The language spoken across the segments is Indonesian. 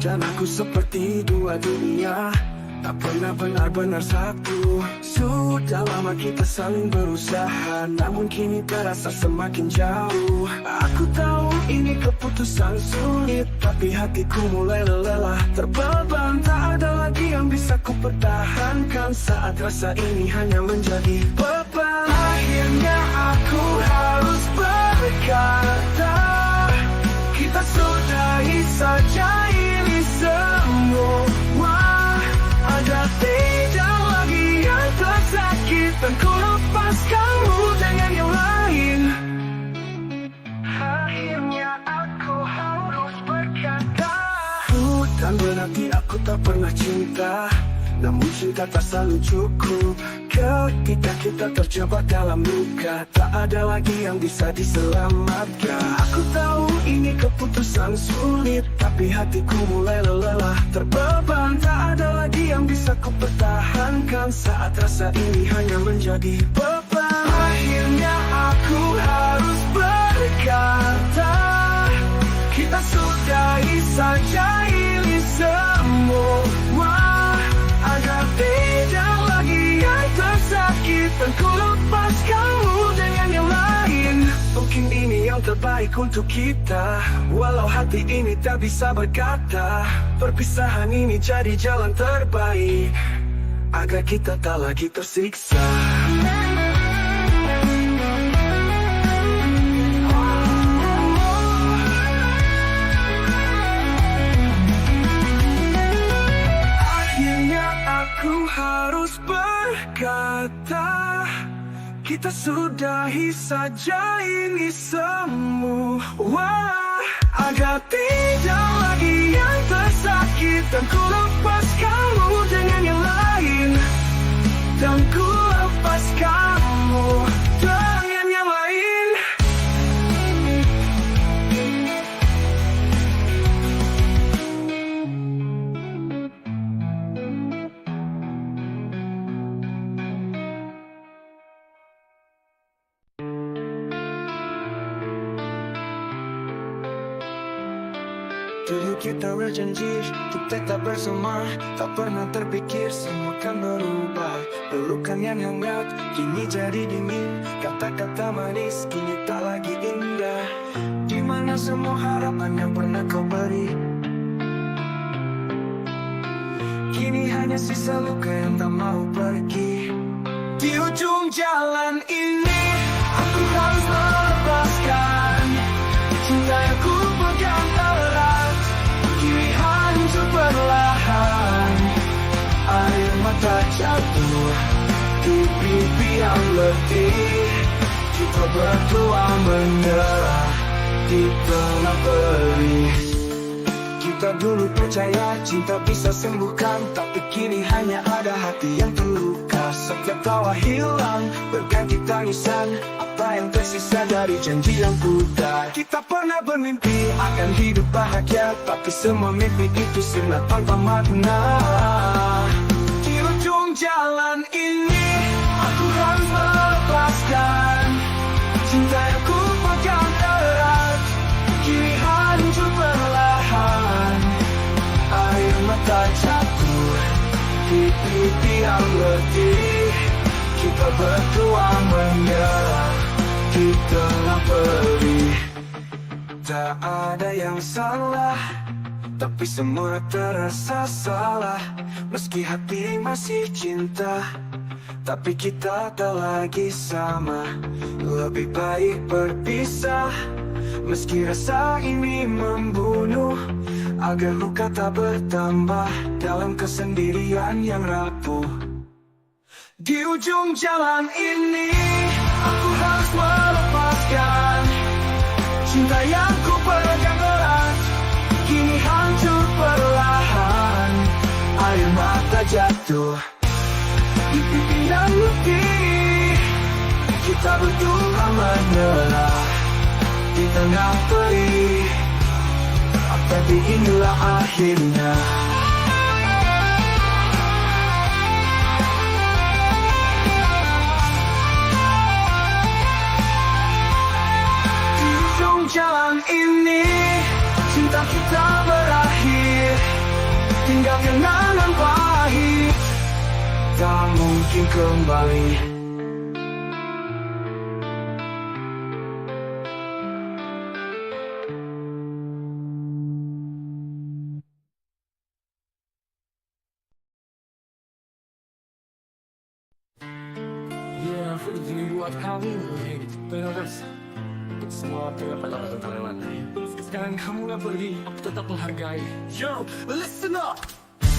dan aku seperti dua dunia, tak pernah benar-benar satu. Sudah lama kita saling berusaha, namun kini terasa semakin jauh. Aku tahu ini keputusan sulit, tapi hatiku mulai lelah, terbeban. Tak ada lagi yang bisa ku pertahankan saat rasa ini hanya menjadi beban. Akhirnya aku harus berkata, kita sudahi saja ini semua. Ada tidak lagi yang tersakit, dan ku lepaskanmu dengan yang lain. Akhirnya aku harus berkata, dan berarti aku tak pernah cinta, namun cinta tak selalu cukup. Ketika kita terjebak dalam luka, tak ada lagi yang bisa diselamatkan. Aku tahu ini keputusan sulit, tapi hatiku mulai lelah, terbeban. Tak ada lagi yang bisa ku pertahankan saat rasa ini hanya menjadi beban. Akhirnya aku harus berkata, kita sudahi saja ini semua. Agar tidak lagi yang tersakit, dan ku lepaskanmu dengan yang lain. Mungkin ini yang terbaik untuk kita, walau hati ini tak bisa berkata. Perpisahan ini jadi jalan terbaik, agar kita tak lagi tersiksa. Aku harus berkata, kita sudahi saja ini semua. Agar tidak lagi yang tersakit, dan ku lepaskanmu dengan yang lain. Dan ku lepaskanmu dengan yang lain. Dulu kita berjanji untuk tetap bersama, tak pernah terpikir semua kan berubah. Pelukan yang hangat kini jadi dingin, kata-kata manis kini tak lagi indah. Dimana semua harapan yang pernah kau beri, kini hanya sisa luka yang tak mau pergi. Di ujung jalan ini aku harus melepaskan cinta yang ku pegang erat. Kini hancur perlahan, air mata jatuh di pipi yang letih. Kita berdua menyerah di tengah perih. Kita dulu percaya cinta bisa sembuhkan, tapi kini hanya ada hati yang terluka. Setiap tawa hilang berganti tangisan, apa yang tersisa dari janji yang pudar. Kita pernah bermimpi akan hidup bahagia, tapi semua mimpi itu sirna tanpa makna. Di ujung jalan ini aku harus melepaskan cinta yang ku pegang erat. Kini hancur perlahan, air mata jatuh di pipi yang letih. Kita berdua menyerah di tengah perih. Tak ada yang salah, tapi semua terasa salah. Meski hati masih cinta, tapi kita tak lagi sama. Lebih baik berpisah, meski rasa ini membunuh, agar luka tak bertambah dalam kesendirian yang rapuh. Di ujung jalan ini aku harus melepaskan cinta yang ku pegang erat. Kini hancur perlahan, air mata jatuh di pipi yang letih. Kita berdua menyerah di tengah perih, tapi inilah akhirnya. Di ujung jalan ini cinta kita berakhir. tinggal kenangan pahit, tak mungkin kembali. Ini buat kamu, terus semua terlewat. Sekarang kamu gak pergi, aku tetap menghargai. Yo, listen up.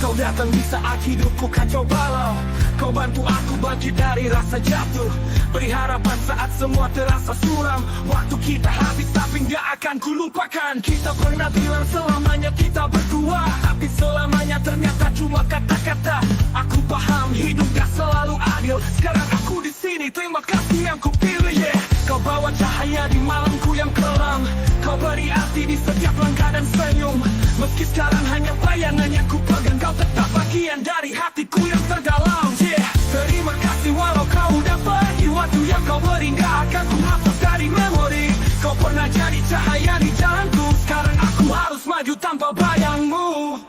Kau datang di saat hidupku kacau balau. Kau bantu aku bangkit dari rasa jatuh, beri harapan saat semua terasa suram. Waktu kita habis tapi gak akan kulupakan. Kita pernah bilang selamanya kita berdua, tapi selamanya ternyata cuma kata-kata. Aku paham hidup gak selalu adil. Sekarang aku di sini, terima kasih yang ku pilih, yeah. Kau bawa cahaya di malamku yang kelam. Kau beri arti di setiap langkah dan senyum. Meski sekarang hanya bayangan yang ku pegang, kau tetap bagian dari hatiku yang terdalam, yeah. Terima kasih walau kau udah pergi. Waktu yang kau beri gak akan ku hapus dari memori. Kau pernah jadi cahaya di jalanku. Sekarang aku harus maju tanpa bayangmu.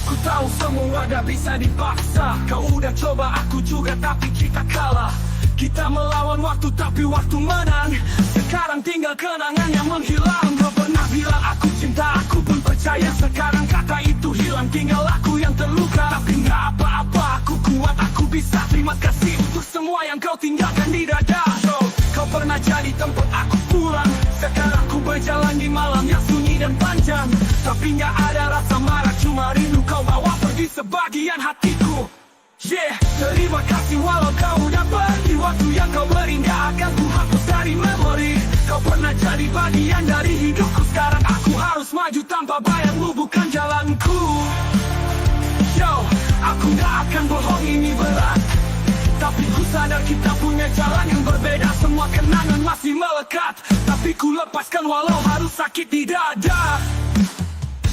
Ku tahu semua gak bisa dipaksa. Kau udah coba, aku juga, tapi kita kalah. Kita melawan waktu tapi waktu menang. Sekarang tinggal kenangan yang menghilang. Kau pernah bilang aku cinta, aku pun percaya. Sekarang kata itu hilang, tinggal aku yang terluka. Tapi gak apa-apa, aku kuat, aku bisa. Terima kasih untuk semua yang kau tinggalkan di dada. So, kau pernah jadi tempat aku pulang. Sekarang ku berjalan di malam yang sunyi dan panjang. Tapi gak ada rasa marah, cuma rindu kau bawa pergi sebagian hatiku. Yeah, terima kasih walau kau udah pergi. Waktu yang kau beri gak akan ku hapus dari memori. Kau pernah jadi bagian dari hidupku. Sekarang aku harus maju tanpa bayangmu, bukan jalanku. Yo, aku gak akan bohong, ini berat. Tapi ku sadar kita punya jalan yang berbeda. Semua kenangan masih melekat, tapi ku lepaskan walau harus sakit di dada.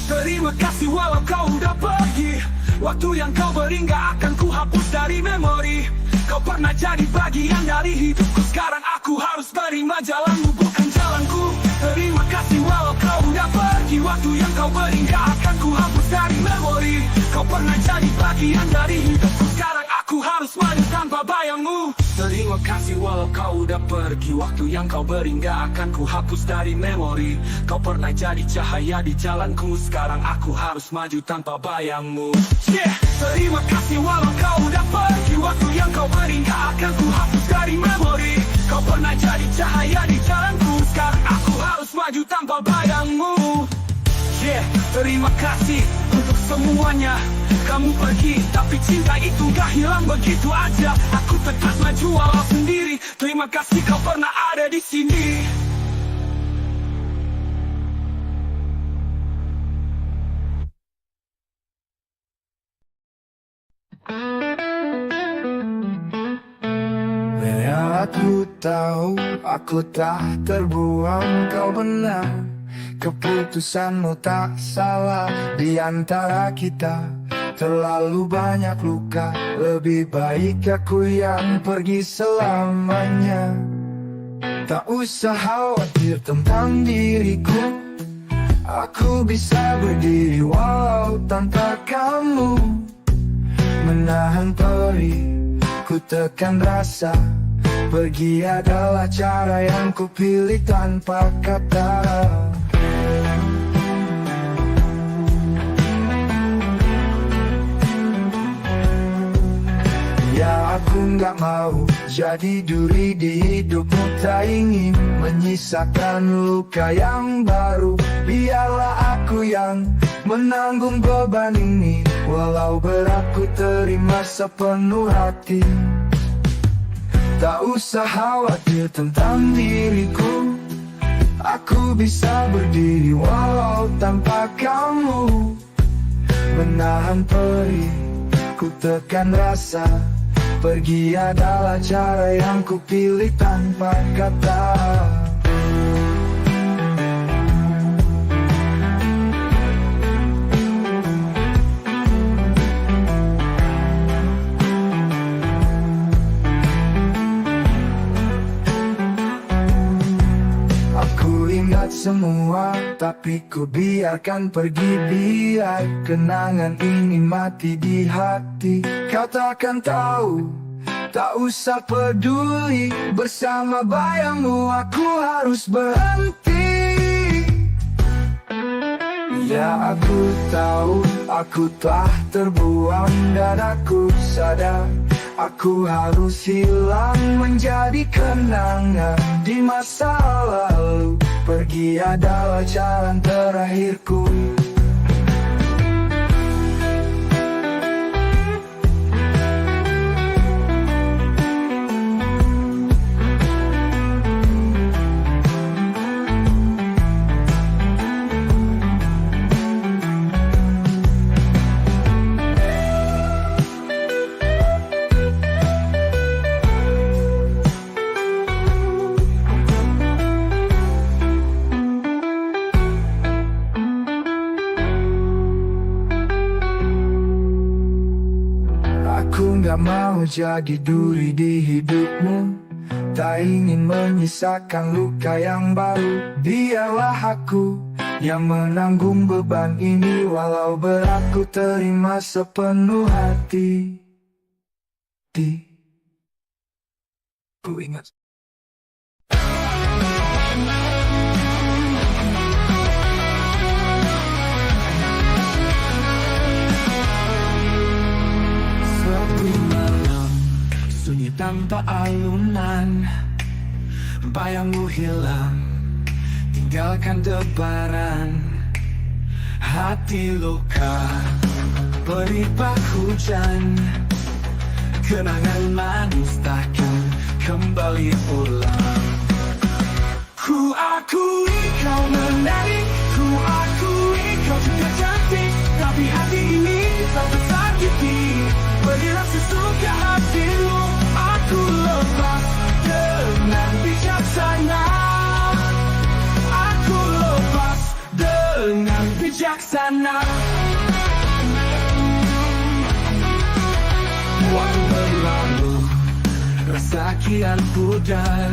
Terima kasih walau kau udah pergi. Waktu yang kau beri gak akan ku hapus dari memori. Kau pernah jadi bagian dari hidupku. Sekarang aku harus terima jalanmu, bukan jalanku. Terima kasih walau kau udah pergi. Waktu yang kau beri gak akan ku hapus dari memori. Kau pernah jadi bagian dari hidupku. Sekarang aku harus maju tanpa bayangmu. Terima kasih walau kau udah pergi. Waktu yang kau beri gak akan ku hapus dari memori. Kau pernah jadi cahaya di jalanku. Sekarang aku harus maju tanpa bayangmu. Yeah, terima kasih walau kau udah pergi. Waktu yang kau beri gak akan ku hapus dari memori. Kau pernah jadi cahaya di jalanku. Sekarang aku harus maju tanpa bayangmu. Yeah, terima kasih untuk semuanya. Kamu pergi, tapi cinta itu gak hilang begitu aja. Aku tetap maju walau sendiri. Terima kasih kau pernah ada di sini. Biar aku tahu aku tak terbuang, kau benar. Keputusanmu tak salah. Di antara kita terlalu banyak luka. Lebih baik aku yang pergi selamanya. Tak usah khawatir tentang diriku. Aku bisa berdiri walau tanpa kamu. Menahan perih, ku tekan rasa. Pergi adalah cara yang ku pilih tanpa kata. Ya aku gak mau jadi duri di hidupmu. Tak ingin menyisakan luka yang baru. Biarlah aku yang menanggung beban ini. Walau berat ku terima sepenuh hati. Tak usah khawatir tentang diriku. Aku bisa berdiri walau tanpa kamu. Menahan perih, ku tekan rasa. Pergi adalah cara yang ku pilih tanpa kata. semua, tapi ku biarkan pergi. Biar kenangan ini mati di hati. Kau takkan tahu, tak usah peduli. Bersama bayangmu aku harus berhenti. Ya aku tahu, aku telah terbuang dan aku sadar aku harus hilang menjadi kenangan di masa lalu. Pergi adalah jalan terakhirku. Aku gak mau jadi duri di hidupmu, tak ingin menyisakan luka yang baru. Biarlah aku yang menanggung beban ini, walau berat ku terima sepenuh hati. Ku ingat sunyi tanpa alunan, bayangmu hilang, tinggalkan debaran. Hati luka, beripak hujan, kenangan manis takkan kembali ulang. Ku akui kau menarik, ku akui kau juga cantik, tapi hati ini tak tersakiti. Pergilah sesuka hatimu, aku lepas dengan bijaksana. Aku lepas dengan bijaksana. Waktu berlalu, rasa kian pudar,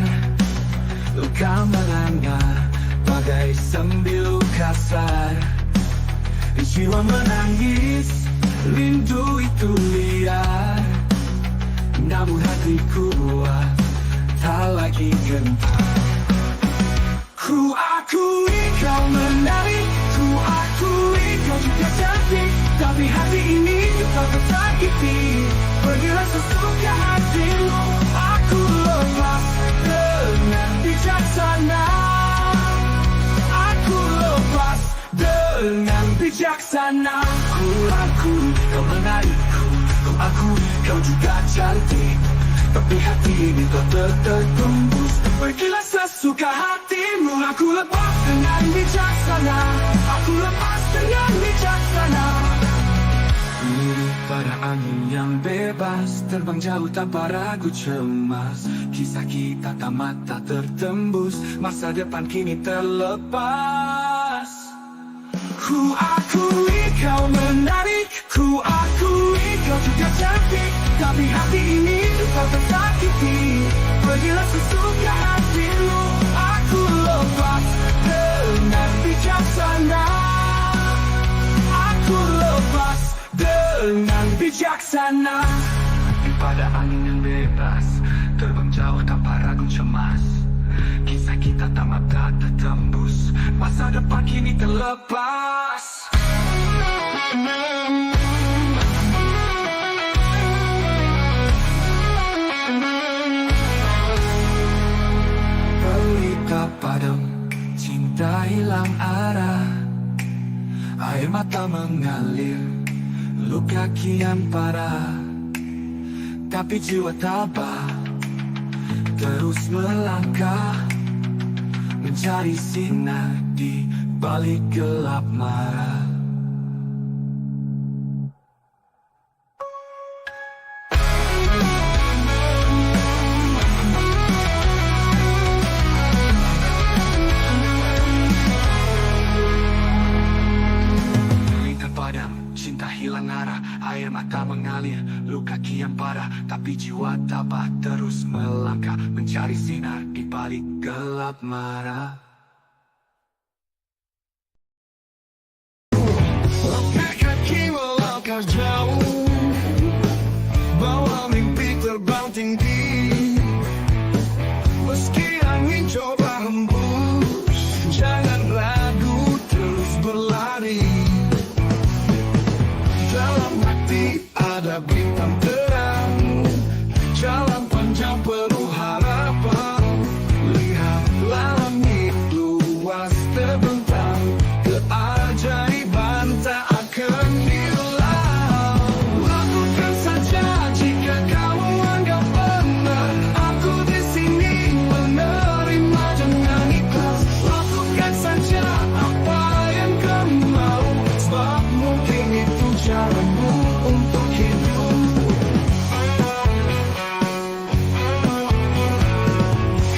luka melanda bagai sembilu kasar. Jiwa menangis, rindu itu liar, namun hatiku tak lagi gentar. Ku akui kau menarik, ku akui kau juga cantik, tapi hati ini tak tersakiti. Pergilah sesuka hatimu, aku lepas dengan bijaksana. Aku lepas dengan bijaksana. Ku akui kau menarikku, ku akui kau juga cantik, tapi hati ini tak tertembus. Pergilah sesuka hatimu, aku lepas dengan bijaksana. Aku lepas dengan bijaksana. Lirik pada angin yang bebas, terbang jauh tanpa ragu cemas. Kisah kita tamat tak tertembus, masa depan kini terlepas. Ku akui kau menarik, ku akui kau juga cantik, tapi hati ini tak tersakiti. Pergilah sesuka hatimu, aku lepas dengan bijaksana. Aku lepas dengan bijaksana. Pada angin yang bebas, terbang jauh tanpa ragu cemas. Kisah kita tamat tak tertembus, masa depan kini terlepas. Pelita padam, cinta hilang arah, air mata mengalir, luka kian parah, tapi jiwa tabah terus melangkah, mencari sinar di balik gelap marah. Pelita padam, cinta hilang arah, air mata mengalir, luka kian parah, tapi jiwa tabah terus melangkah, mencari sinar di balik gelap marah. Kaki melangkah jauh, bawa mimpi terbang tinggi. Meski angin coba hembus, jangan ragu, terus berlari. Dalam hati ada bintang terang, jalan panjang penuh harapan. Lihat langit luas terbentang, keajaiban tak akan hilang. Lakukan saja jika kamu anggap benar. Aku di sini menerima dengan ikhlas. Lakukan saja apa yang kamu mau, sebab mungkin itu caramu untuk hidup.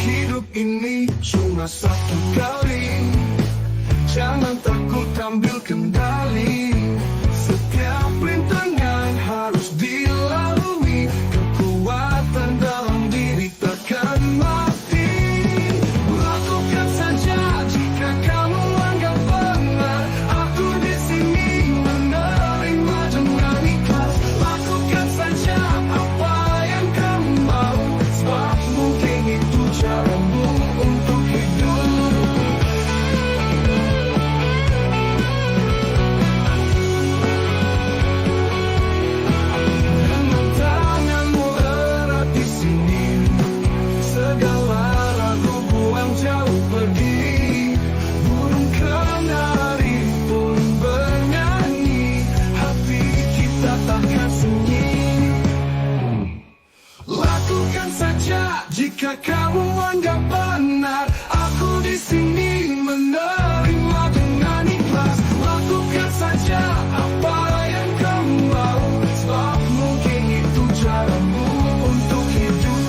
Hidup ini cuma satu kali, jangan takut ambil kendali. Setiap rintangan harus dilalui, kekuatan dalam diri takkan mati. Lakukan saja jika kamu anggap benar. Aku di sini menerima dengan ikhlas. Lakukan saja apa yang kamu mau, sebab mungkin itu caramu untuk hidup. Dengan tanganmu erat di sini, segala ragu buang jauh pergi. Burung kenari pun bernyanyi, hati kita takkan sunyi. Lakukan saja jika kamu anggap benar. Aku di sini menerima dengan ikhlas. Lakukan saja apa yang kamu mau, sebab mungkin itu caramu untuk hidup.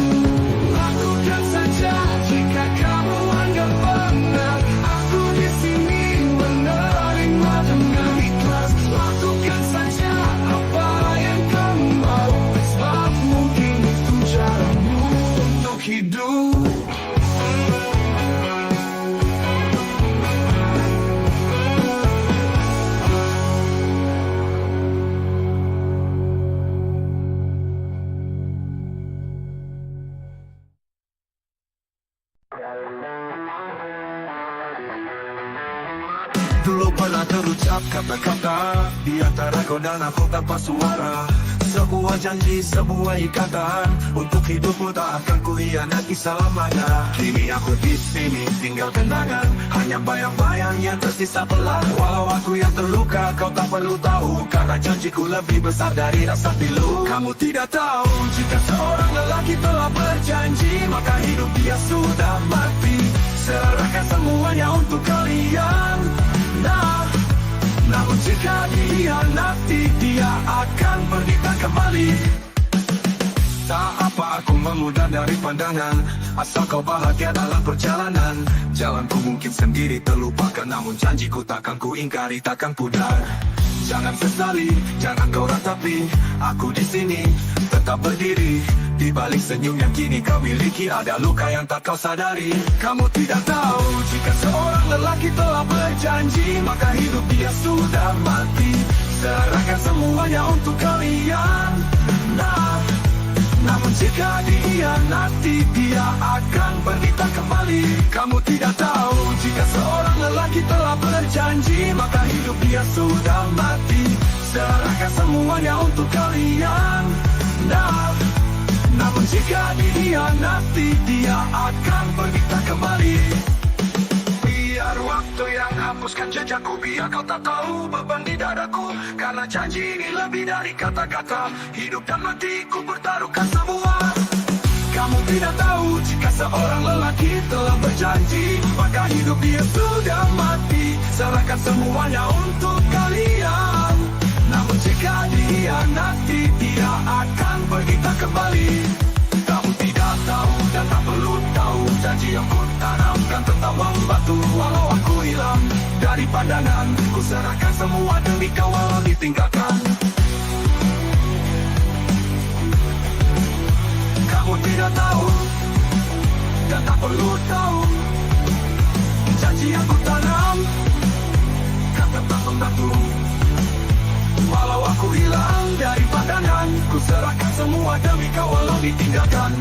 Lakukan saja jika kamu anggap benar. Aku di sini menerima dengan ikhlas. Lakukan saja apa yang kamu mau, sebab mungkin itu caramu untuk hidup. Dulu pernah terucap kata-kata di antara kau dan aku tanpa suara. Sebuah janji, sebuah ikatan, untuk hidupmu tak akan kuhianati selamanya. Kini aku di sini tinggal kenangan, hanya bayang-bayang yang tersisa pelan. Walau aku yang terluka, kau tak perlu tahu, karena janjiku lebih besar dari rasa pilu. Kamu tidak tahu, jika seorang lelaki telah berjanji, maka hidup dia sudah mati. Serahkan semuanya untuk kalian. Namun jika dia nanti, dia akan pergi tak kembali. Tak apa aku memudar dari pandangan, asal kau bahagia dalam perjalanan. Jalanku mungkin sendiri terlupakan, namun janjiku takkan ku ingkari, takkan pudar. Jangan sesali, jangan kau ratapi, aku di sini tetap berdiri. Di balik senyum yang kini kau miliki, ada luka yang tak kau sadari. Kamu tidak tahu, jika seorang lelaki telah berjanji, maka hidup dia sudah mati. Serahkan semuanya untuk kalian. Namun jika dia nanti, dia akan pergi tak kembali. Kamu tidak tahu, jika seorang lelaki telah berjanji, maka hidup dia sudah mati. Serahkan semuanya untuk kalian. Namun jika dia nanti, dia akan pergi tak kembali. Biar waktu yang hapuskan jejakku, biar kau tak tahu beban di dadaku. Karena janji ini lebih dari kata-kata, hidup dan matiku bertaruhkan semua. Kamu tidak tahu, jika seorang lelaki telah berjanji, maka hidup dia sudah mati. Serahkan semuanya untuk kalian. Namun jika dia nanti, dia akan pergi tak kembali. Kamu tidak tahu dan tak perlu tahu, janji yang ku tanamkan tetap membantu. Walau aku hilang dari pandangan, ku serahkan semua demi kau walau ditinggalkan. Kamu tidak tahu dan tak perlu tahu, janji yang ku tanam kan tetap membantu. padanan. Ku serahkan semua demi kau walau ditinggalkan.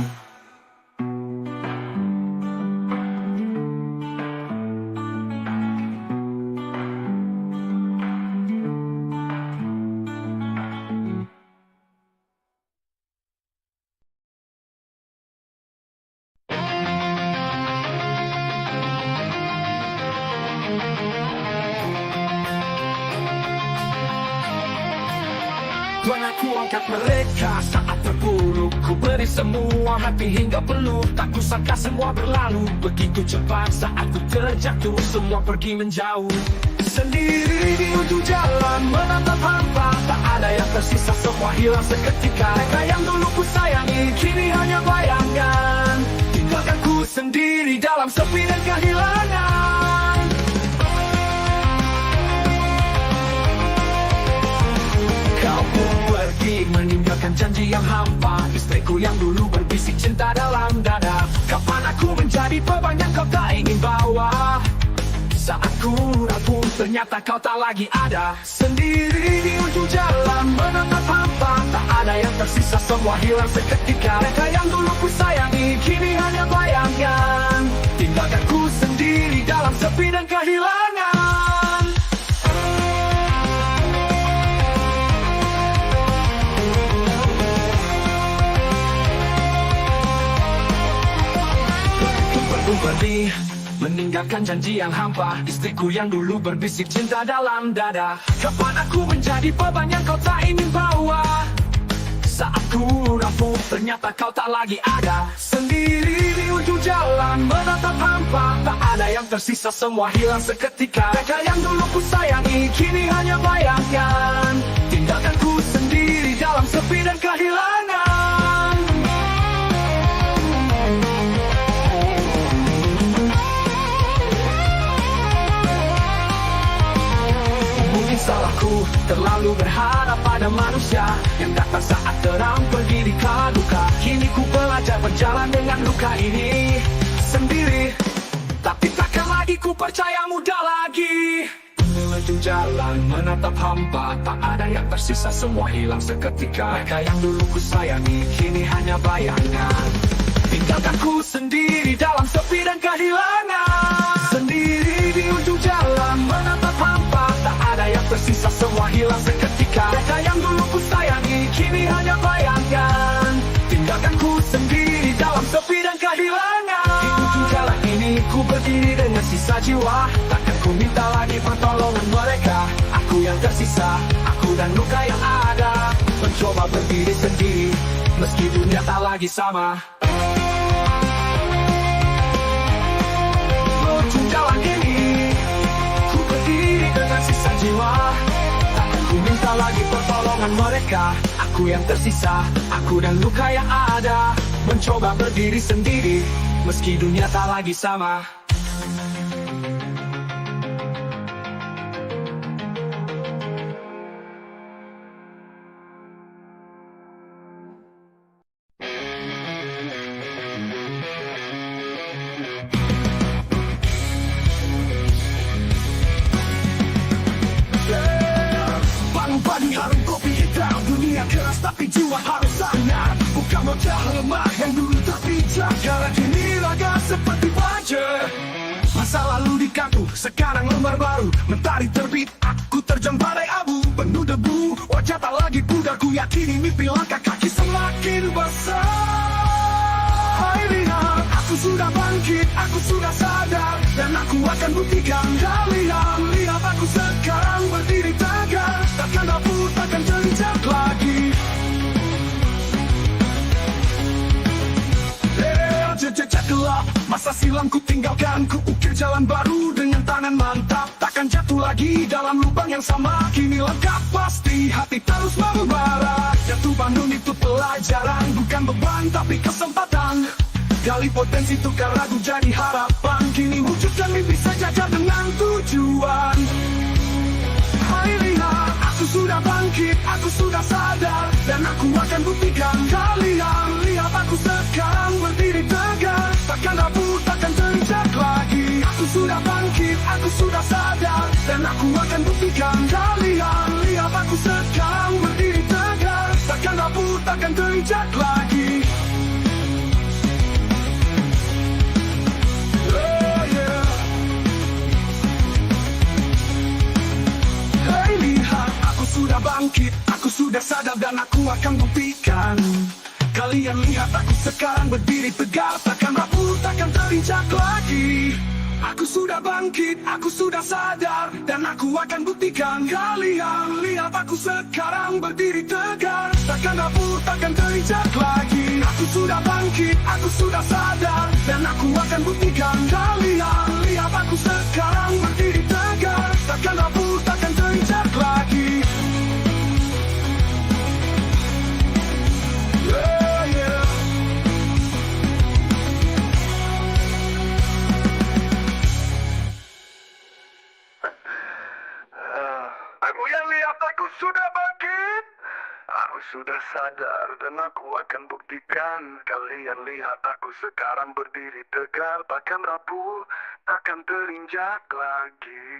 Tuhan aku angkat mereka saat terpuruk. Ku beri semua hati hingga penuh. Tak kusangka semua berlalu begitu cepat. Saat ku terjatuh semua pergi menjauh. Sendiri di ujung jalan menatap hampa. Tak ada yang tersisa, semua hilang seketika. Mereka yang dulu ku sayangi kini hanya bayangan. Tinggalkan ku sendiri dalam sepi dan kehilangan. Kau pun pergi meninggalkan janji yang hampa. Istriku yang dulu berbisik cinta dalam dada. Kapan aku menjadi beban yang kau tak ingin bawa? Saat ku rapuh ternyata kau tak lagi ada. Sendiri di ujung jalan menatap hampa. Tak ada yang tersisa, semua hilang seketika. Mereka yang dulu ku sayangi kini hanya bayangan. Tinggalkan ku sendiri dalam sepi dan kehilangan. Ku pergi meninggalkan janji yang hampa. Istriku yang dulu berbisik cinta dalam dada. Kapan aku menjadi beban yang kau tak ingin bawa? Saat ku rapuh ternyata kau tak lagi ada. Sendiri di ujung jalan menatap hampa. Tak ada yang tersisa, semua hilang seketika. Mereka yang dulu ku sayangi kini hanya bayangan. Tinggalkan ku sendiri dalam sepi dan kehilangan. Salahku terlalu berharap pada manusia yang datang saat terang pergi di kala duka. Kini ku belajar berjalan dengan luka ini sendiri. Tapi takkan lagi ku percaya mudah lagi. Menuju jalan menatap hampa. Tak ada yang tersisa, semua hilang seketika. Mereka yang dulu ku sayangi kini hanya bayangan. Tinggalkan ku sendiri dalam sepi dan kehilangan. Sendiri di ujung jalan menatap hampa. Tak ada yang tersisa, semua hilang seketika. Mereka yang dulu ku sayangi kini hanya bayangan. Tinggalkan ku sendiri dalam sepi dan kehilangan. Di ujung jalan ini ku berdiri dengan sisa jiwa. Takkan ku minta lagi pertolongan mereka. Aku yang tersisa, aku dan luka yang ada. Mencoba berdiri sendiri meski dunia tak lagi sama. Ujung jalan ini ku berdiri dengan sisa jiwa. Takkan ku minta lagi pertolongan mereka. Aku yang tersisa, aku dan luka yang ada. Mencoba berdiri sendiri meski dunia tak lagi sama. Pagi harum kopi hitam. Dunia keras tapi jiwa harus sangat. Bukan bocah lemah yang dulu terpijak. Karena kini raga seperti baja. Masa lalu di kantung, sekarang lembar baru. Mentari terbit, aku terjang badai abu. Penuh debu, wajah tak lagi pudar. Ku yakini mimpi langkah kaki semakin besar. Hai lihat, aku sudah bangkit, aku sudah sadar. Dan aku akan buktikan kalian. Lihat aku sekarang berdiri tegak. Takkan rapuh, takkan terjatuh lagi. Jejak gelap, masa silam ku tinggalkan. Ku ukir jalan baru dengan tangan mantap. Takkan jatuh lagi dalam lubang yang sama. Kini lengkap pasti, hati terus membara. Jatuh bangun itu pelajaran, bukan beban tapi kesempatan. Gali potensi tukar ragu jadi harapan. Kini wujudkan mimpi sejajar dengan tujuan. Hai lihat, aku sudah bangkit, aku sudah sadar. Dan aku akan buktikan kalian. Lihat aku sekarang berdiri tegak. Takkan rapuh, takkan terjatuh lagi. Aku sudah bangkit, aku sudah sadar. Dan aku akan buktikan kalian. Lihat aku sekarang berdiri tegak. terinjak lagi. Oh yeah. Hei lihat, aku sudah bangkit, aku sudah sadar dan aku akan buktikan. Kalian lihat aku sekarang berdiri tegak, takkan rapuh, takkan terinjak lagi. Aku sudah bangkit, aku sudah sadar, dan aku akan buktikan. Kalian lihat aku sekarang berdiri tegak, takkan rapuh, takkan terinjak lagi. Aku sudah bangkit, aku sudah sadar, dan aku akan buktikan. Kalian lihat aku sekarang berdiri tegak, takkan rapuh, takkan terinjak lagi. Aku yang lihat aku sudah bangkit, aku sudah sadar dan aku akan buktikan. Kalian lihat aku sekarang berdiri tegak, takkan rapuh, takkan terinjak lagi.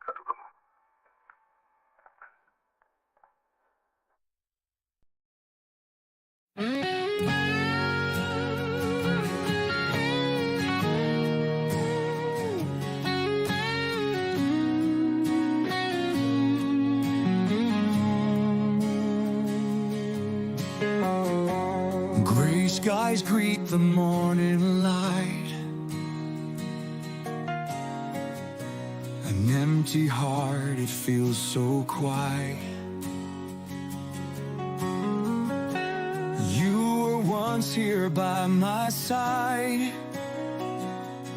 Aduh, kamu. Gray skies greet the morning light. An empty heart, it feels so quiet. You were once here by my side,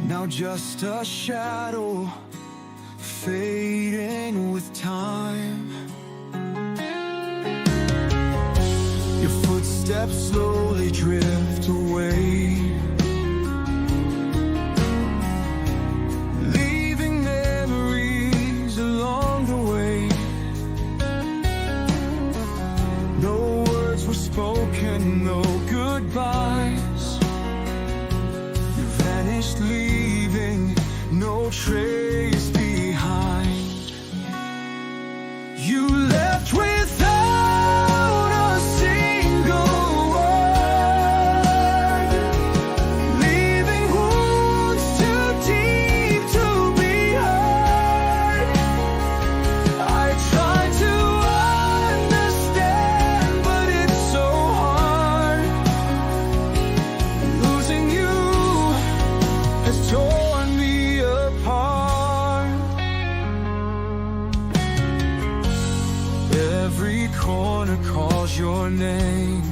now just a shadow fading with time. Your footsteps slowly drift away, leaving memories along the way. No words were spoken, no goodbyes. You vanished, leaving no trace behind. You left without a single word, leaving wounds too deep to be heard. I tried to understand, but it's so hard. Losing you has torn me apart. Every corner calls your name,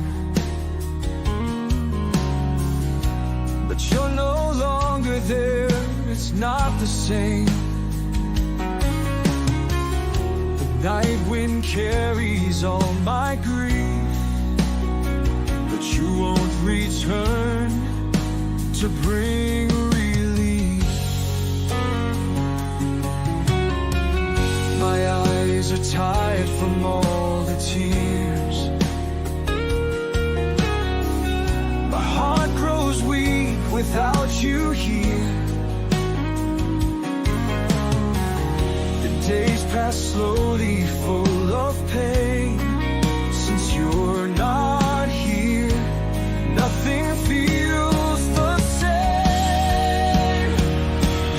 but you're no longer there. It's not the same. The night wind carries all my grief, but you won't return to bring relief. My eyes are tired from all the tears. My heart grows weak without you here. The days pass slowly, full of pain. Since you're not here, nothing feels the same.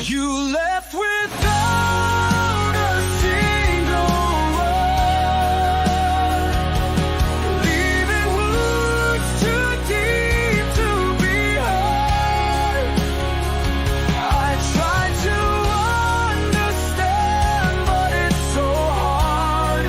You left without a single word, leaving wounds too deep to be heard. I tried to understand, but it's so hard.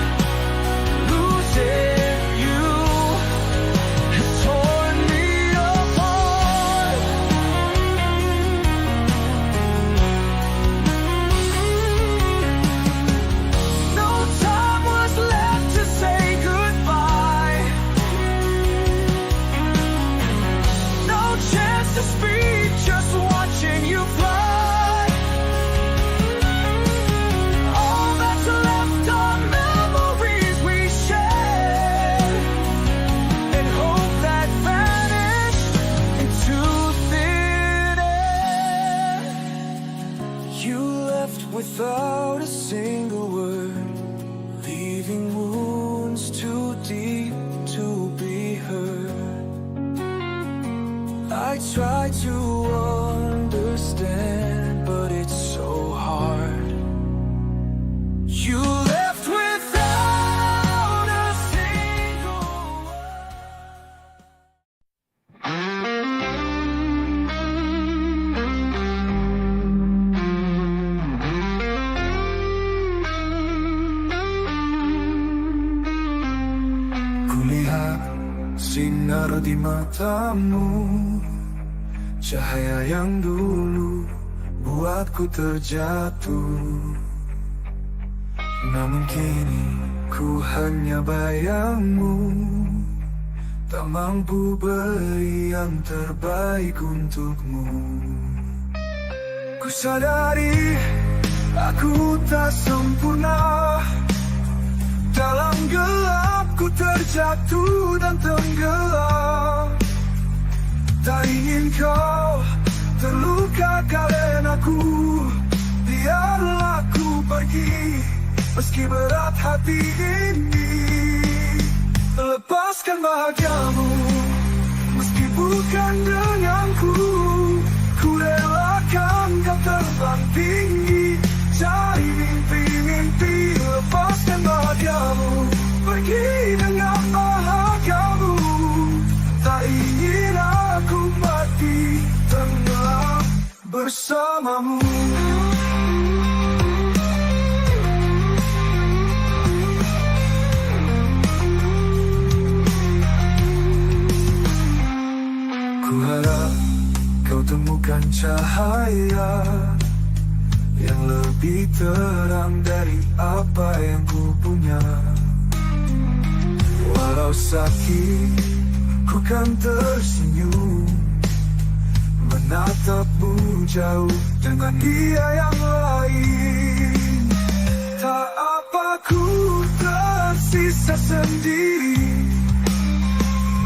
single word, leaving wounds too deep to be heard. I try to understand, but it's so hard. You left without a single word. Kulihat sinar di matamu, cahaya yang dulu buatku terjatuh. Namun kini ku hanya bayangmu, tak mampu beri yang terbaik untukmu. Ku sadari aku tak sempurna, dalam gelap ku terjatuh dan tenggelam. Tak ingin kau terluka karena aku, biarlah ku pergi meski berat hati ini. Lepaskan bahagiamu meski bukan denganku, ku relakan kau terbang tinggi cari mimpi-mimpi. Lepaskan bahagiamu pergi dengan bahagiamu, tak ingin aku mati tenggelam bersamamu. Ku harap kau temukan cahaya yang lebih terang dari apa yang ku punya. Walau sakit, ku kan tersenyum menatapmu jauh dengan dia yang lain. Tak apa ku tersisa sendiri,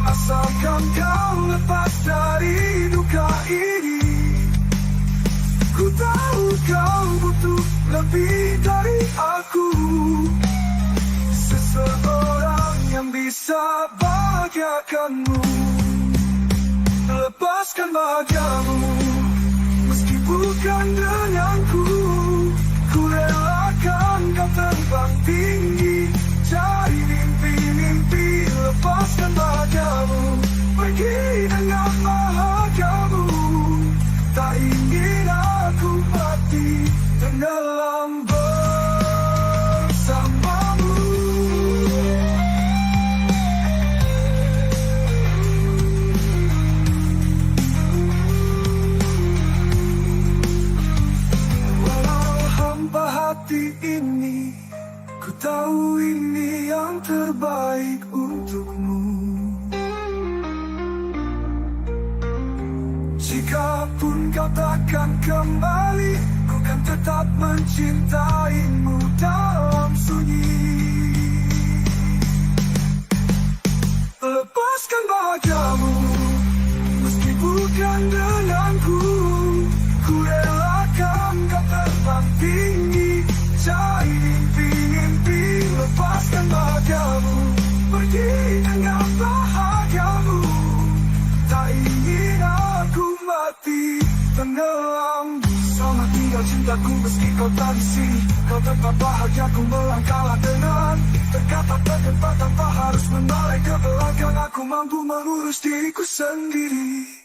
asalkan kau lepas dari duka ini. Ku tahu kau butuh lebih dari aku, seseorang yang bisa bahagiakanmu. Lepaskan bahagiamu meski bukan denganku, ku relakan kau terbang tinggi cari mimpi-mimpi. Lepaskan bahagiamu pergi dengan bahagiamu, tak ingin aku mati tenggelam bersamamu. Walau hampa hati ini, ku tahu ini yang terbaik untukmu. Jikapun kau takkan kembali, ku kan tetap mencintaimu dalam sunyi. Lepaskan bahagiamu meski bukan denganku, ku relakan kau terbang tinggi cari mimpi-mimpi. Lepaskan bahagiamu pergi dengan bahagiamu, tak ingin aku mati tenggelam bersama dia. Cintaku meski kau tak di sini, kau tempat bahagiaku melangkahlah dengan terkata terdepan tanpa harus menoleh ke belakang. Aku mampu mengurus diriku sendiri.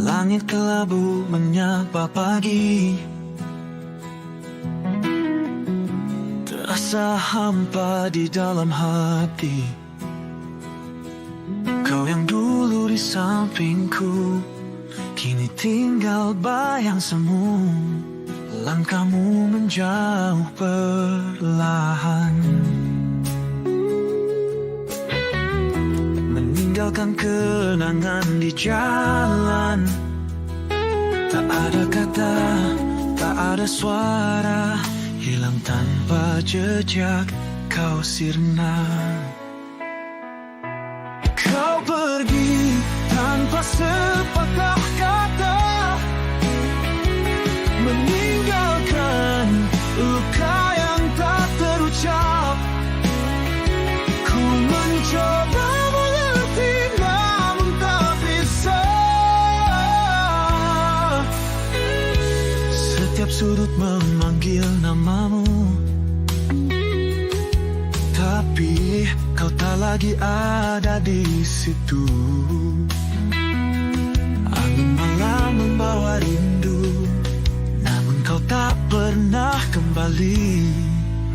Langit kelabu menyapa pagi, terasa hampa di dalam hati. Kau yang dulu di sampingku, kini tinggal bayang semu. Langkahmu menjauh perlahan, meninggalkan kenangan di jalan. Tak ada kata, tak ada suara, hilang tanpa jejak, kau sirna. Kau pergi tanpa sepatah kata, meninggalkan luka yang tak terucap. Ku mencoba mengerti namun tak bisa. Setiap sudut memanggil namamu, tapi kau tak lagi ada di situ. Angin malam membawa rindu, namun kau tak pernah kembali.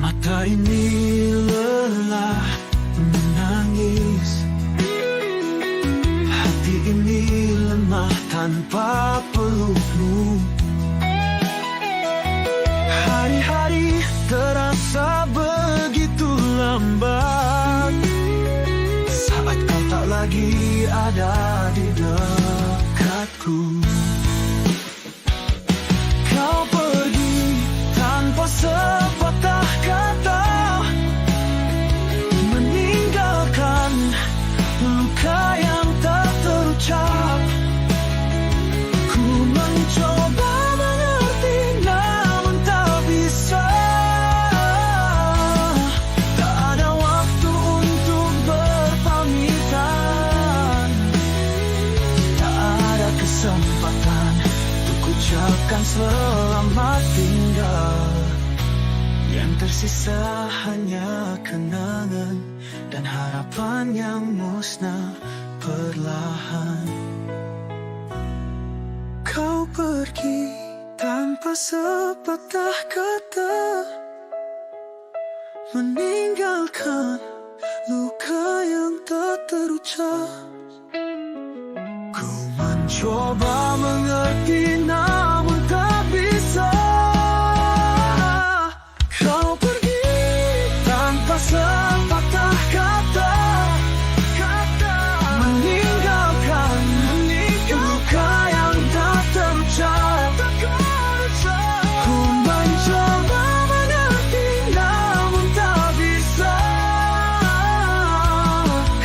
Mata ini lelah menangis, hati ini lemah tanpa pelukmu. Hari-hari terasa begitu lambat saat kau tak lagi ada di dekatku. Kau pergi tanpa sepatah kata, meninggalkan luka yang tak terucap. Ku mencoba mengerti namun tak bisa. Tak ada waktu untuk berpamitan, tak ada kesempatan untuk ucapkan selamat tinggal. Yang tersisa hanya kenangan dan harapan yang musnah perlahan. Kau pergi tanpa sepatah kata, meninggalkan luka yang tak terucap. Ku mencoba mengerti namun tak bisa. Kau pergi tanpa sepatah kata, meninggalkan luka yang tak terucap. Ku mencoba mengerti namun tak bisa.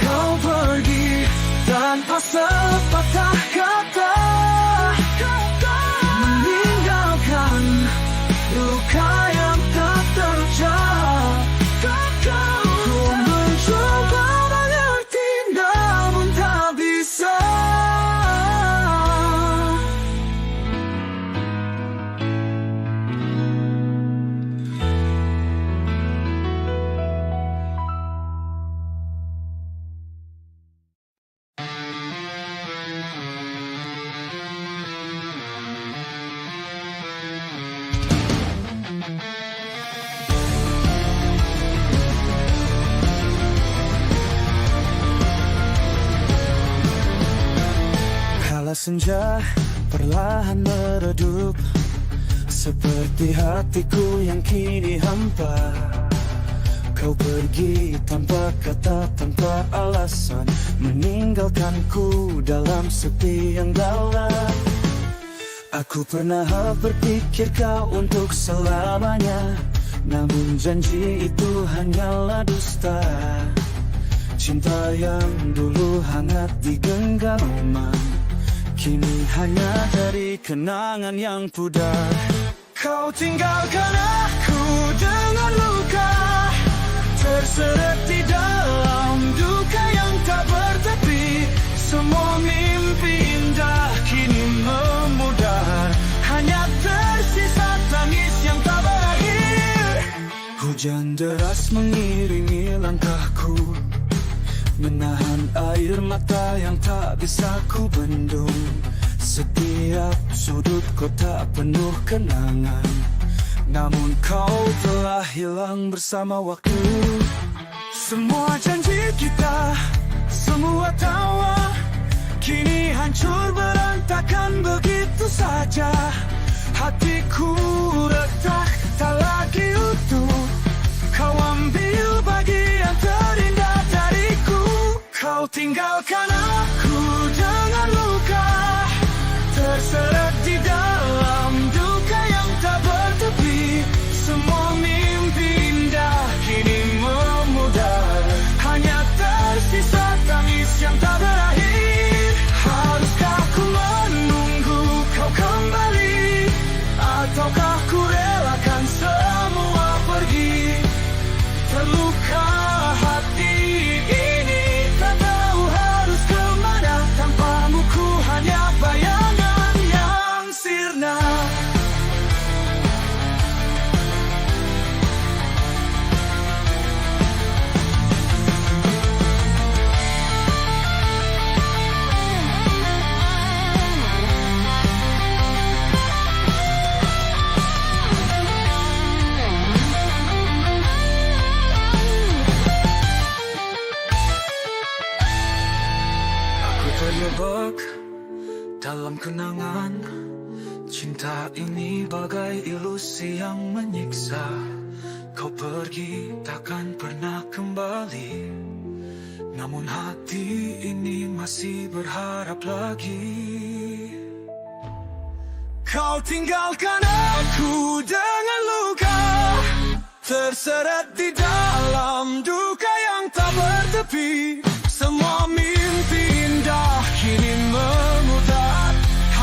Kau pergi tanpa sepatah kata, meninggalkan luka yang tak terucap. Ku mencoba mengerti namun tak bisa. Kala senja perlahan meredup, seperti hatiku yang kini hampa. Kau pergi tanpa kata, tanpa alasan, meninggalkanku dalam sepi yang dalam. Aku pernah berpikir kau untuk selamanya, namun janji itu hanyalah dusta. Cinta yang dulu hangat di genggaman, kini hanya dari kenangan yang pudar. Kau tinggalkan aku dengan luka, terseret di dalam duka yang tak bertepi. Semua mimpi indah kini memudar, hanya tersisa tangis yang tak berakhir. Hujan deras mengiringi langkahku, menahan air mata yang tak bisa ku bendung. Setiap sudut kota penuh kenangan, namun kau telah hilang bersama waktu. Semua janji kita, semua tawa, kini hancur berantakan begitu saja. Hatiku retak, tak lagi utuh. Kau ambil bagian terindah dariku. Kau tinggalkan aku dengan luka, terseret di dalam Cinta ini bagai ilusi yang menyiksa. Kau pergi takkan pernah kembali, namun hati ini masih berharap lagi. Kau tinggalkan aku dengan luka, terseret di dalam duka yang tak bertepi. Semua mimpi indah kini memudar,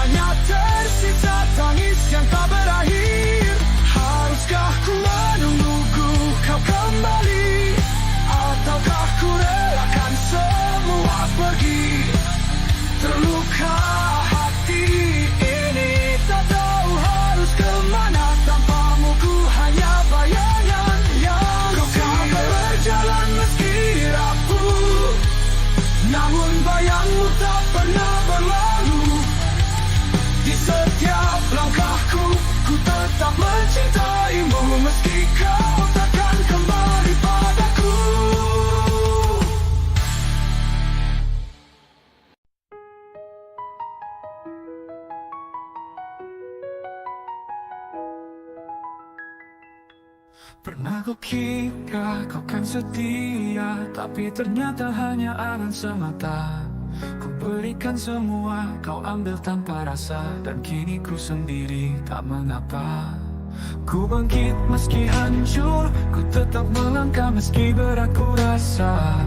hanya tersisa tangis yang tak berakhir. Haruskah ku menunggu kau kembali, ataukah ku relakan semua pergi? Terluka hati ini tak tahu harus kemana. Tanpamu ku hanya bayangan yang kau berjalan meski rapuh, namun bayangmu tak pernah berlalu. Di setiap langkahku, ku tetap mencintaimu meski kau takkan kembali padaku. Pernah kau kira kau kan setia, tapi ternyata hanya angan semata. Ku berikan semua, kau ambil tanpa rasa, dan kini ku sendiri tak mengapa. Ku bangkit meski hancur, ku tetap melangkah meski berat ku rasa.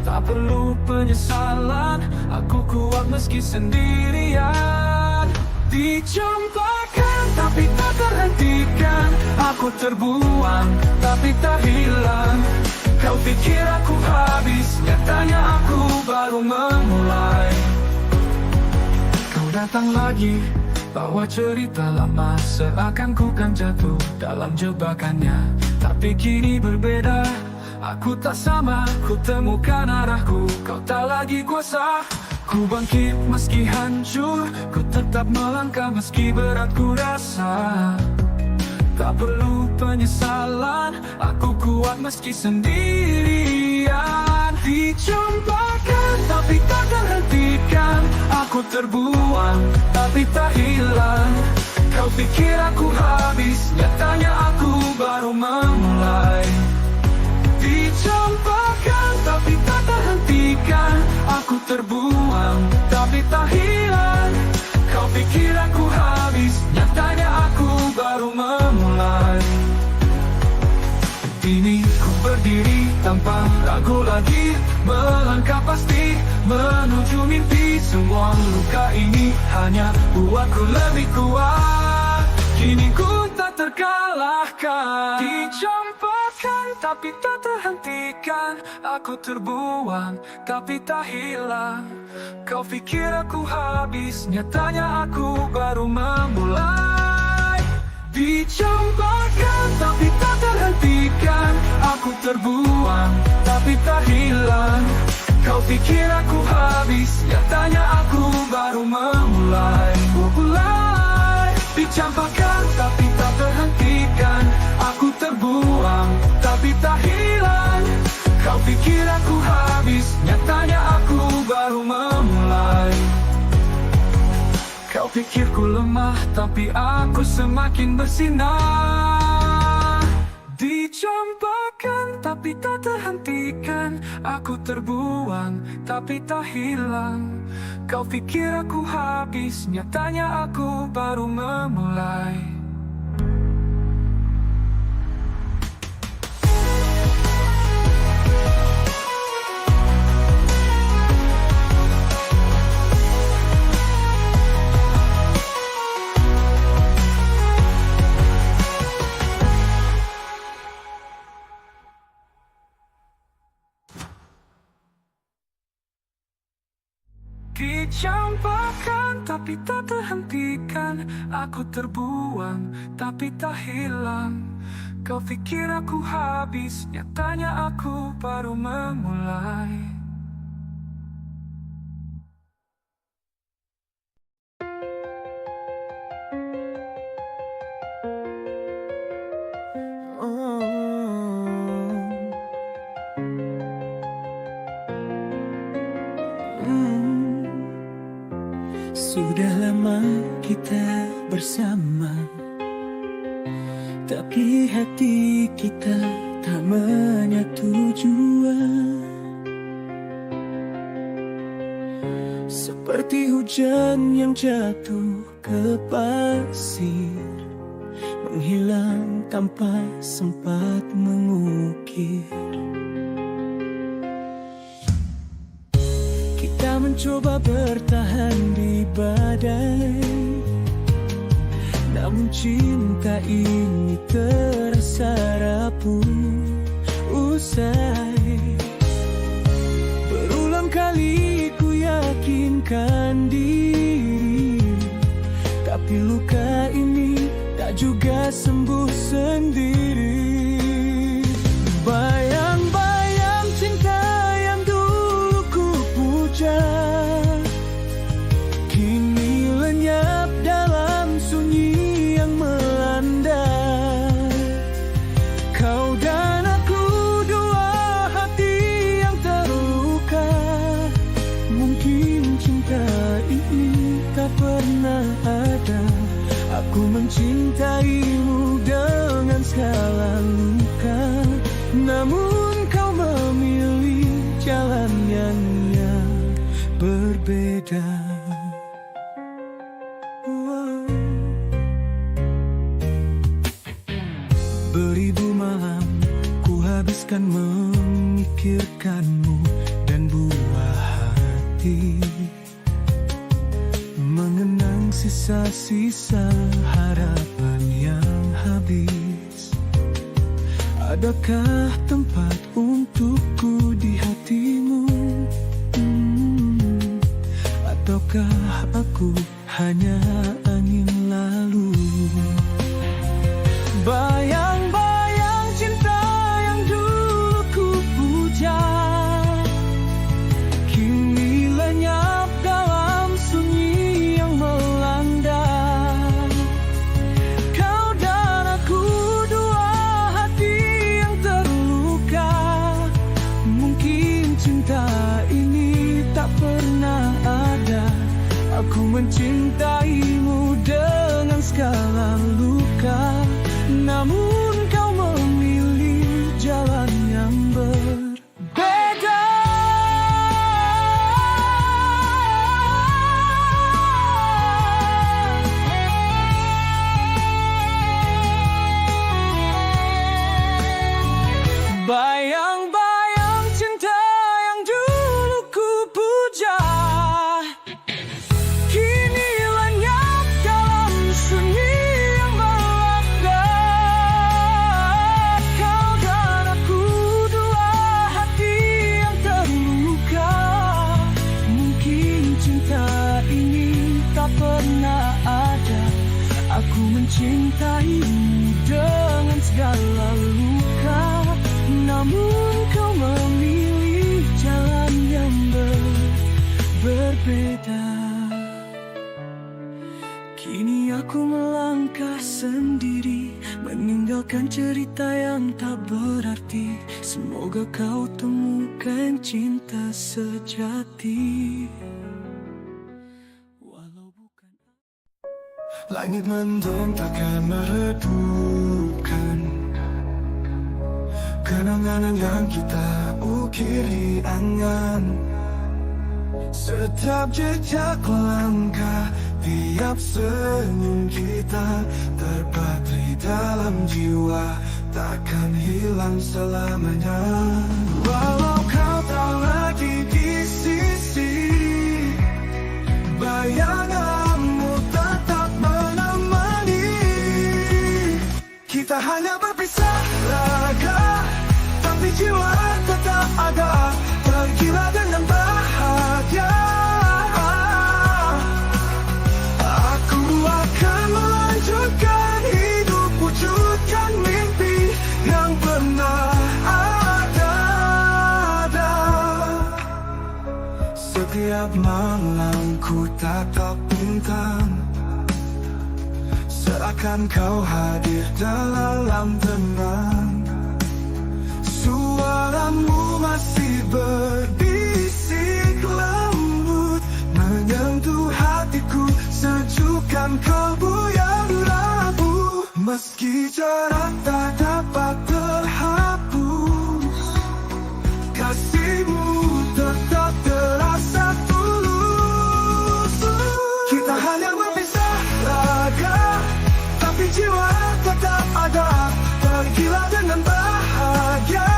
Tak perlu penyesalan, aku kuat meski sendirian. Dicampakkan tapi tak terhentikan, aku terbuang tapi tak hilang. Kau pikir aku habis, nyatanya aku baru memulai. Kau datang lagi, bawa cerita lama, seakan ku kan jatuh dalam jebakannya. Tapi kini berbeda, aku tak sama, ku temukan arahku. Kau tak lagi kuasa, ku bangkit meski hancur, ku tetap melangkah meski berat ku rasa. Tak perlu penyesalan, aku kuat meski sendirian. Dicampakkan tapi tak terhentikan, aku terbuang tapi tak hilang. Kau pikir aku habis, nyatanya aku baru memulai. Dicampakkan tapi tak terhentikan, aku terbuang tapi tak hilang. Kau pikir aku habis, nyatanya aku baru memulai. Kini ku berdiri tanpa ragu lagi, melangkah pasti menuju mimpi. Semua luka ini hanya buatku lebih kuat. Kini ku tak terkalahkan. Dicampakkan tapi tak terhentikan, aku terbuang tapi tak hilang. Kau pikir aku habis, nyatanya aku baru memulai. Dicampakkan tapi tak terhentikan, aku terbuang tapi tak hilang. Kau pikir aku habis, nyatanya aku baru memulai. Dicampakkan tapi tak terhentikan, aku terbuang tapi tak hilang. Kau pikir aku habis, nyatanya aku baru memulai. Kau pikir ku lemah, tapi aku semakin bersinar. Dicampakkan tapi tak terhentikan, aku terbuang tapi tak hilang. Kau pikir aku habis, nyatanya aku baru memulai. Dicampakkan tapi tak terhentikan, aku terbuang tapi tak hilang. Kau pikir aku habis, nyatanya aku baru memulai. Sudah lama kita bersama, tapi hati kita tak menyatu jua. Seperti hujan yang jatuh ke pasir, menghilang tanpa sempat mengukir. Kita mencoba bertahan di badai, namun cinta ini terasa rapuh usai. Berulang kali ku yakinkan diri, tapi luka ini tak juga sembuh sendiri. Bayang-bayang cinta yang dulu ku puja, kini lenyap dalam sunyi yang melanda. Kau dan aku, dua hati yang terluka. Mungkin cinta ini tak pernah ada. Aku mencintaimu dengan segala luka, namun kau memilih jalan yang berbeda. Beribu malam ku habiskan memikirkanmu dan buah hati, mengenang sisa-sisa harapan yang habis. Adakah tempat untukku di hatimu? Ataukah aku hanya angin lalu? Bayang-bayang cinta yang dulu ku puja, kini lenyap dalam sunyi yang melanda. Kau dan aku, dua hati yang terluka. Mungkin cinta ini tak pernah ada. Aku mencintaimu dengan segala luka, namun kau memilih jalan yang berbeda. Bayang-bayang cinta yang dulu ku puja, kini lenyap dalam sunyi yang melanda. Kau dan aku, dua hati yang terluka. Mungkin cinta ini tak pernah ada. Aku mencintaimu dengan segala luka, namun kau memilih jalan yang berbeda. Kini aku melangkah sendiri, meninggalkan cerita yang tak berarti. Semoga kau temukan cinta sejati. Walau bukan langit mendung takkan meredupkan kenangan yang kita ukiri angan. Setiap jejak langkah, tiap senyum kita terpatri dalam jiwa, takkan hilang selamanya. Walau kau tak lagi di sisi, bayanganmu tetap menemani. Kita hanya berpisah raga, tapi jiwa tetap ada, tergila dengan bahagia. Aku akan melanjutkan hidup, wujudkan mimpi yang pernah ada. Setiap malam ku tatap bintang, seakan kau hadir dalam tenang. Suaramu masih berbisik lembut, menyentuh hatiku, sejukkan Meski jarak tak dapat terhapus, kasihmu tetap terasa tulus. Kita hanya berpisah raga, tapi jiwa tetap ada. Pergilah dengan bahagia.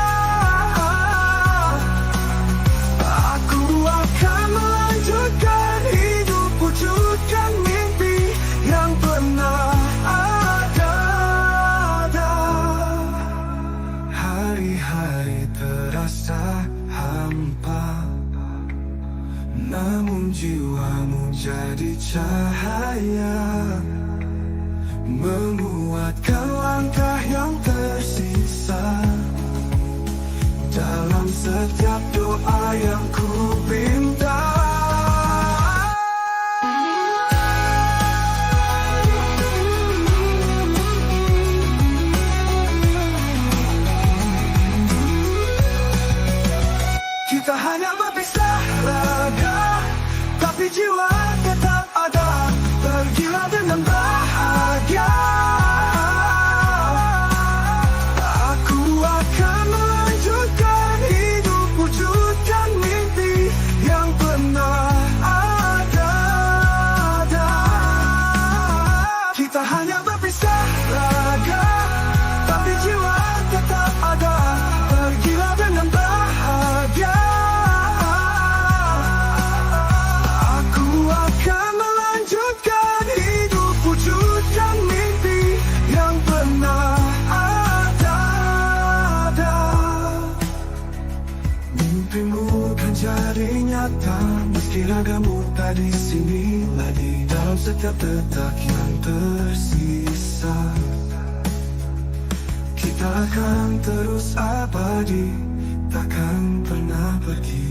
Aku akan melanjutkan hidup, wujudkan mimpi yang pernah ada. Hari-hari terasa hampa, namun jiwamu jadi cahaya, menguatkan langkah yang tersisa. Dalam setiap doa yang ku pinta, kita hanya berpisah raga, tapi jiwa tetap ada. Pergilah dengan bahagia. Aku akan melanjutkan hidup, wujudkan mimpi yang pernah ada. Kita hanya berpisah raga, tapi jiwa tetap ada. Pergilah dengan bahagia. Aku akan melanjutkan hidup, wujudkan mimpi yang pernah ada. Mimpimu kan jadi nyata, meski ragamu tak di sini lagi. Dalam setiap detak yang tersisa, kita akan terus abadi, takkan pernah pergi.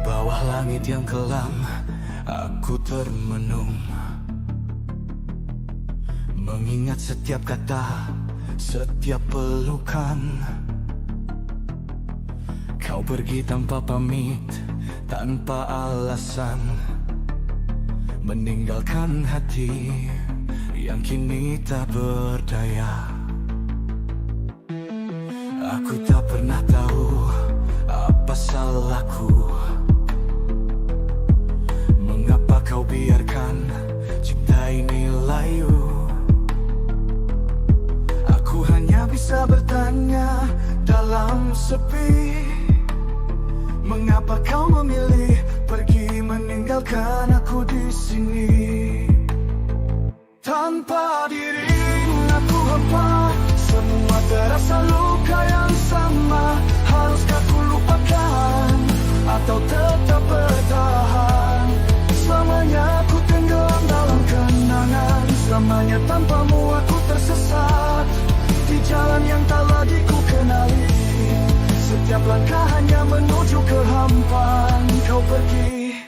Bawah langit yang kelam, aku termenung, mengingat setiap kata, setiap pelukan. Kau pergi tanpa pamit, tanpa alasan, meninggalkan hati yang kini tak berdaya. Aku tak pernah tahu apa salahku, mengapa kau biarkan cinta ini layu. Aku hanya bisa bertanya dalam sepi, mengapa kau memilih pergi meninggalkan aku di sini. Tanpa dirimu aku hampa, semua terasa luka yang sama. Haruskah ku lupakan atau tetap bertahan? Selamanya aku tenggelam dalam kenangan, selamanya tanpamu aku tersesat di jalan yang tak lagi ku kenali. Setiap langkah hanya menuju kehampaan. Kau pergi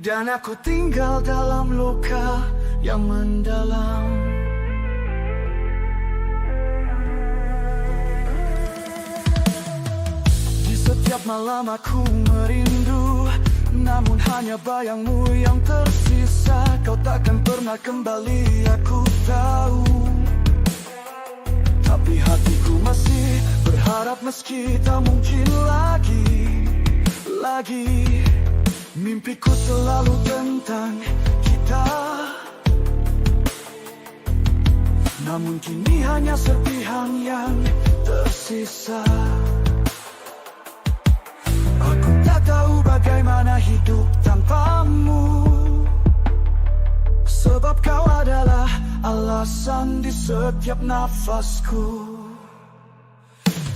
dan aku tinggal dalam luka yang mendalam. Di setiap malam aku merindu, namun hanya bayangmu yang tersisa. Kau takkan pernah kembali, aku tahu. Tapi hatiku masih berharap meski tak mungkin lagi. Mimpiku selalu tentang kita, namun kini hanya serpihan yang tersisa. Aku tak tahu bagaimana hidup tanpamu, sebab kau adalah alasan di setiap nafasku.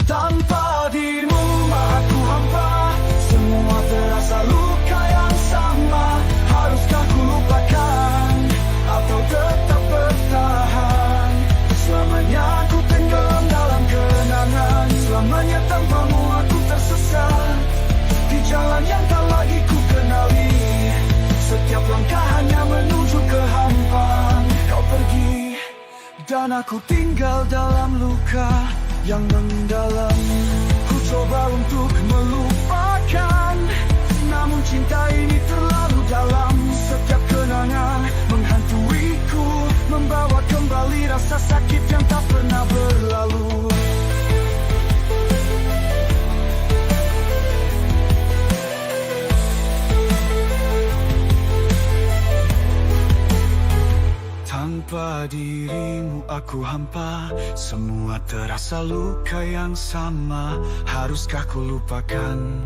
Tanpa dirimu aku hampa, semua terasa luka yang sama. Haruskah ku lupakan langkah hanya menuju kehampaan. Kau pergi dan aku tinggal dalam luka yang mendalam. Ku coba untuk melupakan, namun cinta ini terlalu dalam. Setiap kenangan menghantuiku, membawa kembali rasa sakit yang tak pernah berlalu. Tanpa dirimu aku hampa, semua terasa luka yang sama. Haruskah ku lupakan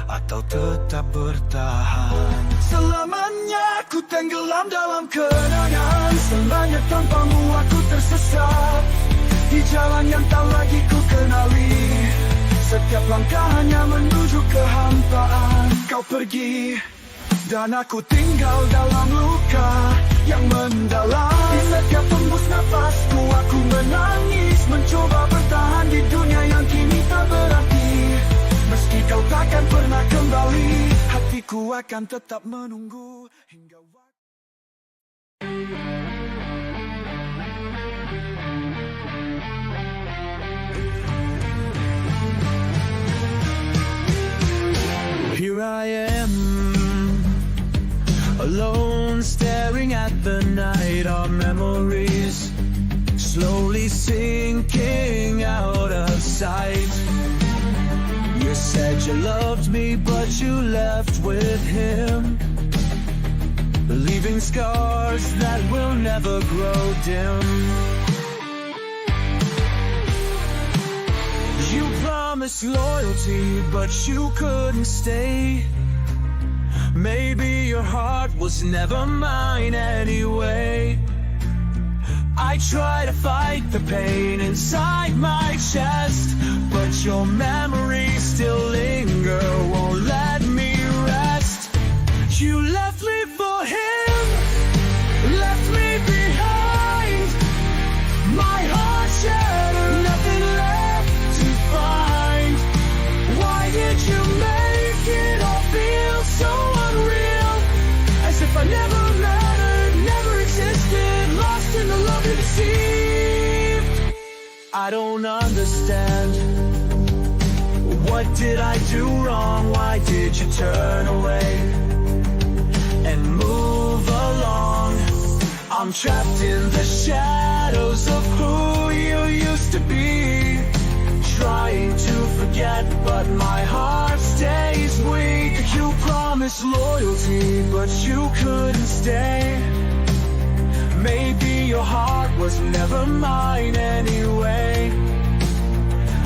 atau tetap bertahan? Selamanya ku tenggelam dalam kenangan, selamanya tanpamu aku tersesat di jalan yang tak lagi ku kenali. Setiap langkah hanya menuju kehampaan. Kau pergi dan aku tinggal dalam luka yang mendalam. Di setiap tembus nafasku aku menangis, mencoba bertahan di dunia yang kini tak berarti. Meski kau takkan pernah kembali, hatiku akan tetap menunggu hingga Here I am, alone, staring at the night. Our memories slowly sinking out of sight. You said you loved me, but you left with him, leaving scars that will never grow dim. You promised loyalty, but you couldn't stay. Maybe your heart was never mine anyway. I try to fight the pain inside my chest, but your memories still linger, won't let me rest. You left me for him, left me behind. My heart shattered, nothing left to find. Why did you make it all feel so unreal? As if I never mattered, never existed, lost in the love you deceived. I don't understand. What did I do wrong? Why did you turn away and move along? I'm trapped in the shadows of who you used to be, trying to forget, but my heart stays weak. You promised loyalty, but you couldn't stay. Maybe your heart was never mine anyway.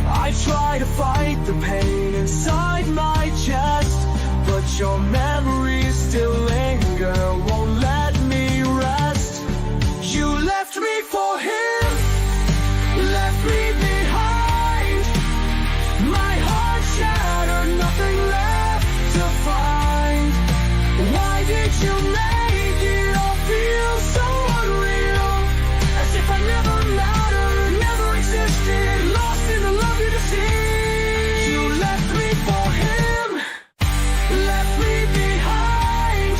I try to fight the pain inside my chest, but your memories still linger, won't let me rest. You left me for him, left me behind. My heart shattered, nothing left to find. Why did you make it all feel so unreal? As if I never mattered, never existed, lost in the love you deceived. You left me for him, left me behind.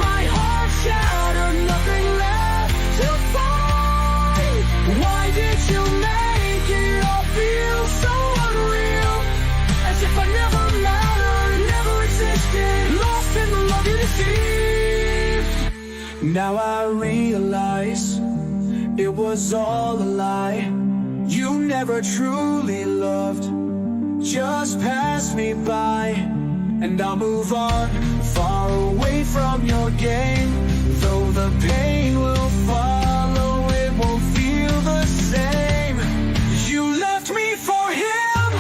My heart shattered, nothing left to find. Why did you make it all feel so unreal? As if I never mattered, never existed, lost in the love you deceived. Now I realize it was all a lie. You never truly loved, just passed me by. And I'll move on, far away from your game. Though the pain will follow, it won't feel the same. You left me for him,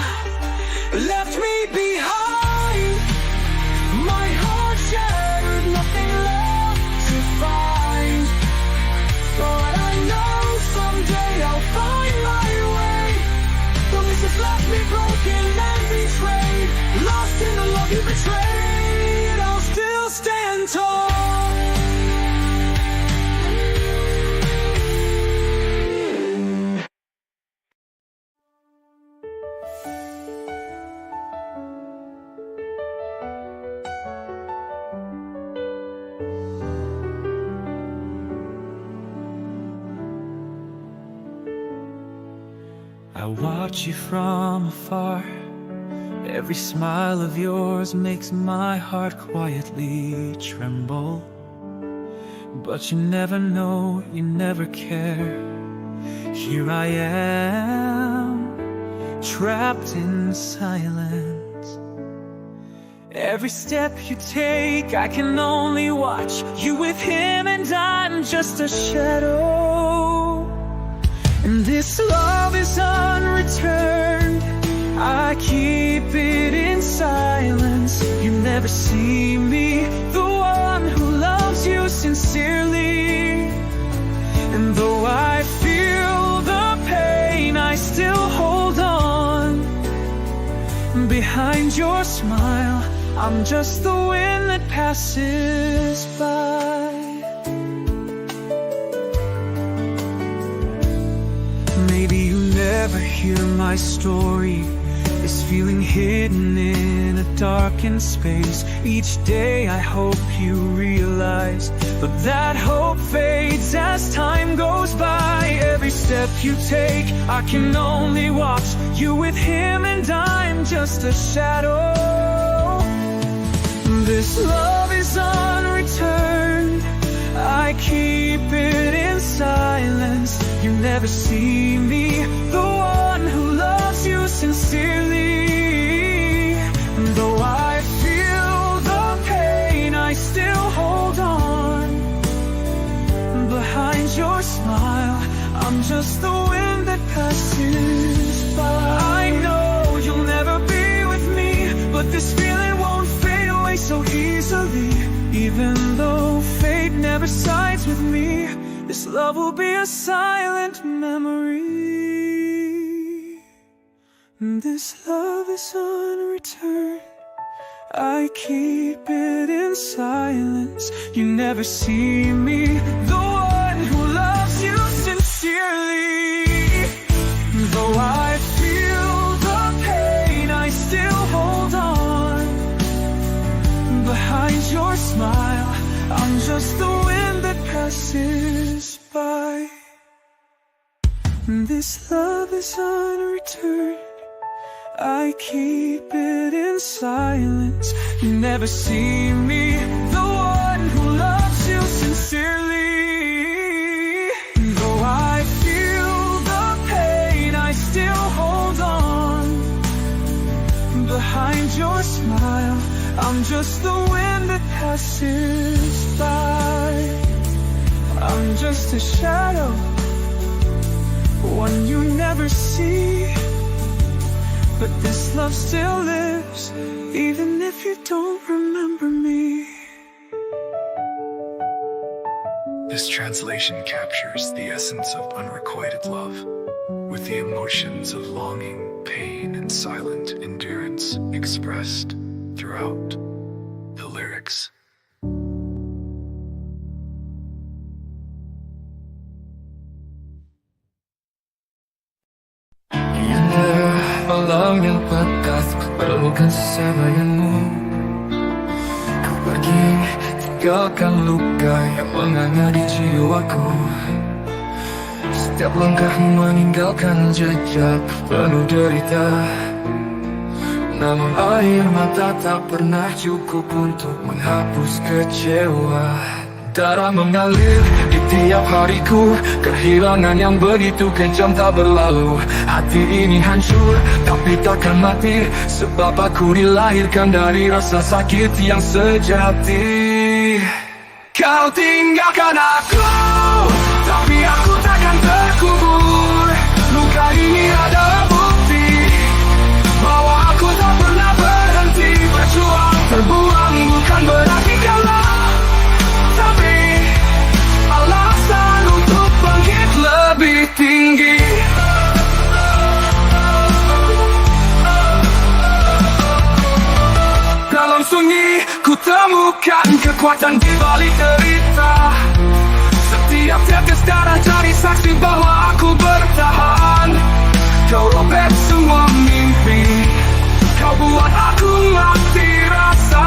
left me behind. My heart shattered, nothing left to find. But I know someday I'll find my way. Though this has left me broken and betrayed, lost in the love you betrayed, I'll still stand tall. I watch you from afar. Every smile of yours makes my heart quietly tremble. But you never know, you never care. Here I am, trapped in silence. Every step you take, I can only watch you with him, and I'm just a shadow. And this love is unreturned. I keep it in silence. You never see me, the one who loves you sincerely. And though I feel the pain, I still hold on. Behind your smile, I'm just the wind that passes by. Maybe you never hear my story, this feeling hidden in a darkened space. Each day I hope you realize, but that hope fades as time goes by. Every step you take, I can only watch you with him, and I'm just a shadow. This love is unreturned. I keep it in silence. You never see me, the one who loves you sincerely. And though I feel the pain, I still hold on. Behind your smile, I'm just the wind that passes by. I know you'll never be with me, but this feeling won't fade away so easily. Even though fate never sides with me, this love will be a silent memory. This love is unreturned. I keep it in silence. You never see me, the one who loves you sincerely. Though I feel the pain, I still hold on. Behind your smile, I'm just the wind that passes by. This love is unreturned. I keep it in silence. You never see me, the one who loves you sincerely. Though I feel the pain, I still hold on. Behind your smile, I'm just the wind that passes by. I'm just a shadow, one you never see. But this love still lives, even if you don't remember me. This translation captures the essence of unrequited love, with the emotions of longing, pain, and silent endurance expressed throughout the lyrics. Malam yang pekat, perlukan kesabaranmu. Kau pergi, tinggalkan luka yang menganga di jiwaku. Setiap langkahmu meninggalkan jejak penuh derita. Namun air mata tak pernah cukup untuk menghapus kecewa. Darah mengalir di tiap hariku, kehilangan yang begitu kejam tak berlalu. Hati ini hancur, tapi takkan mati, sebab aku dilahirkan dari rasa sakit yang sejati. Kau tinggalkan aku, tapi aku takkan terkubur. Luka ini adalah bukti bahwa aku tak pernah berhenti berjuang. Terbuang bukan berarti kalah, tapi alasan untuk bangkit lebih tinggi. Dalam sunyi ku temukan kekuatan di balik derita. Setiap tetes darah cari saksi bahwa aku bertahan. Kau robek semua mimpi, kau buat aku mati rasa.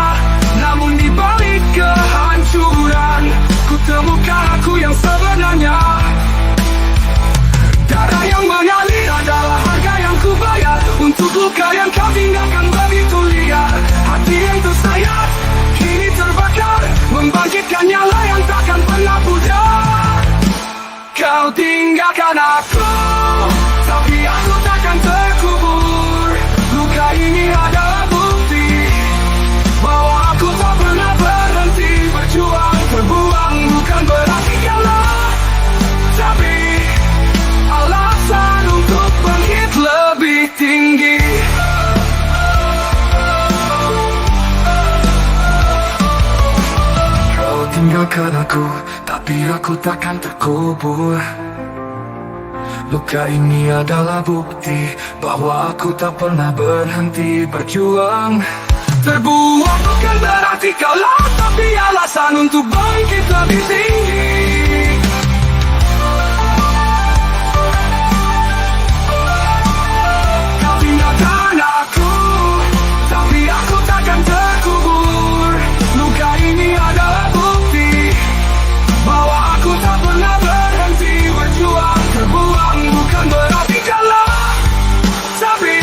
Namun di balik kehancuran, ku temukan aku yang sebenarnya. Darah yang mengalir adalah harga aku, tapi aku takkan terkubur. Luka ini adalah bukti bahwa aku tak pernah berhenti berjuang. Terbuang bukan berarti kalah, tapi alasan untuk bangkit lebih tinggi. Kau tinggalkan aku, tapi aku takkan terkubur. Luka ini adalah bukti bahwa aku tak pernah berhenti berjuang. Terbuang bukan berarti kalah, tapi alasan untuk bangkit lebih tinggi. Kau tinggalkan aku, tapi aku takkan terkubur. Luka ini adalah bukti bahwa aku tak pernah berhenti berjuang. Terbuang bukan berarti kalah, tapi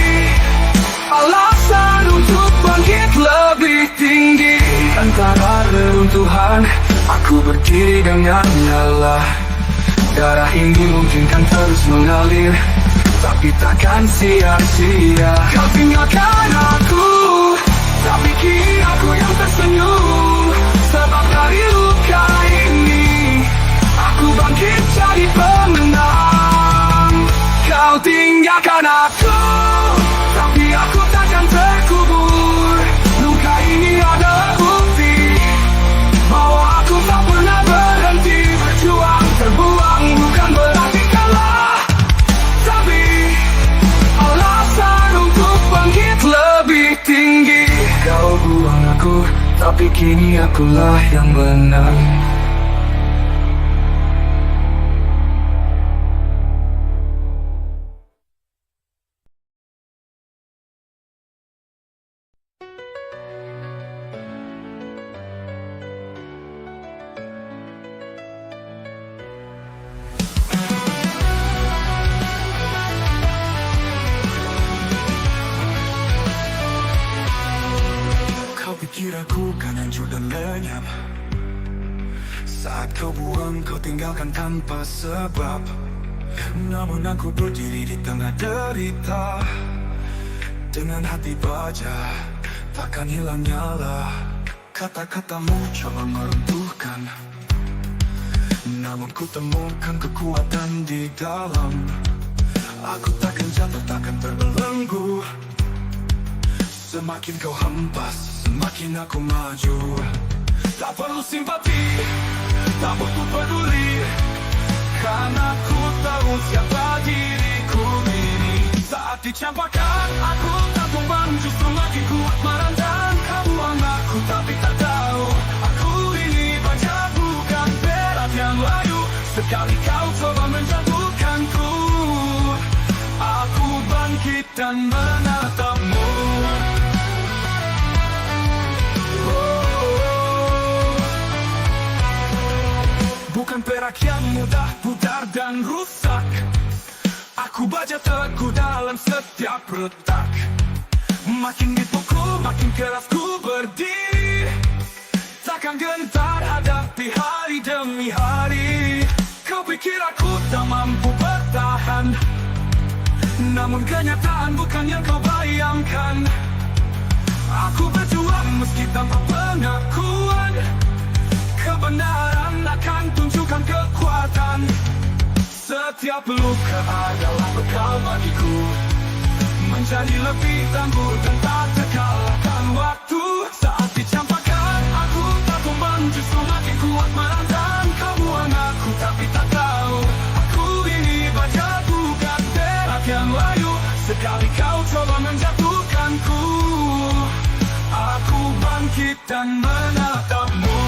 alasan untuk bangkit lebih tinggi. Antara reruntuhan, aku berdiri dengan nyala. Darah ini mungkin kan terus mengalir, tapi takkan sia-sia. Kau tinggalkan aku, tapi kini aku yang tersenyum. Sebab dari luka ini, aku bangkit jadi pemenang. Kau tinggalkan aku, tapi aku takkan terkubur. Luka ini adalah bukti bahwa aku tak pernah berhenti berjuang. Terbuang bukan berarti kalah, tapi alasan untuk bangkit lebih tinggi. Kau buang aku, tapi kini akulah yang menang. Kau pikir aku kan hancur dan lenyap saat kau buang, kau tinggalkan tanpa sebab. Namun aku berdiri di tengah derita, dengan hati baja, takkan hilang nyala. Kata-katamu coba meruntuhkan, namun ku temukan kekuatan di dalam. Aku takkan jatuh, takkan terbelenggu. Semakin kau hempas, semakin aku maju. Tak perlu simpati, tak butuh peduli, karena ku tahu siapa diriku ini. Saat dicampakkan, aku tak tumbang, justru makin kuat merantang. Kau buang aku, tapi tak tahu aku ini baja bukan berat yang layu. Sekali kau coba menjatuhkanku, aku bangkit dan menatapmu. Bukan perak yang mudah pudar dan rusak, aku baja teguh dalam setiap retak. Makin dipukul, makin keras ku berdiri, takkan gentar hadapi hari demi hari. Kau pikir aku tak mampu bertahan, namun kenyataan bukan yang kau bayangkan. Aku berjuang meski tanpa pengakuan, kebenaran akan tunjukkan kekuatan. Setiap luka adalah bekal bagiku, menjadi lebih tangguh dan tak terkalahkan waktu. Saat dicampakkan, aku tak tumbang, justru makin kuat menantang. Kau buang aku, tapi tak tahu aku ini baja bukan berat yang layu. Sekali kau coba menjatuhkanku, aku bangkit dan menatapmu.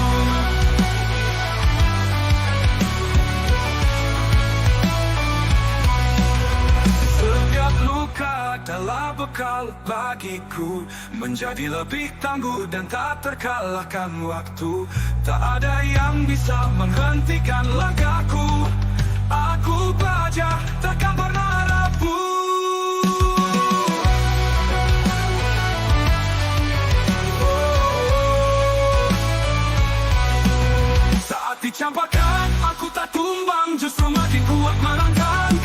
Setiap luka adalah bekal bagiku, menjadi lebih tangguh dan tak terkalahkan waktu. Tak ada yang bisa menghentikan langkahku, aku baja takkan pernah rapuh. Saat dicampakkan, aku tak tumbang, justru makin kuat menantang.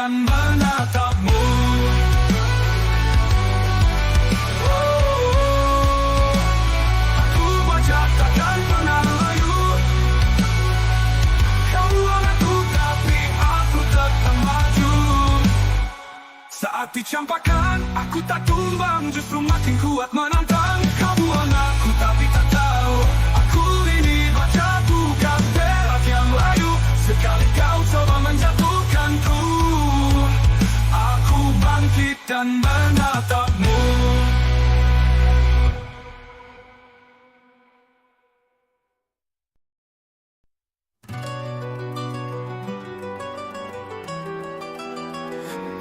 dan menatapmu. Aku baca takkan pernah layu. Kau aku tapi aku tetap maju. Saat dicampakkan, aku tak tumbang, justru makin kuat menantang. Kau buang aku tapi tak tahu, aku ini baca bukan perak yang layu. Sekali kau coba menjatuhkanku, aku bangkit dan menatapmu.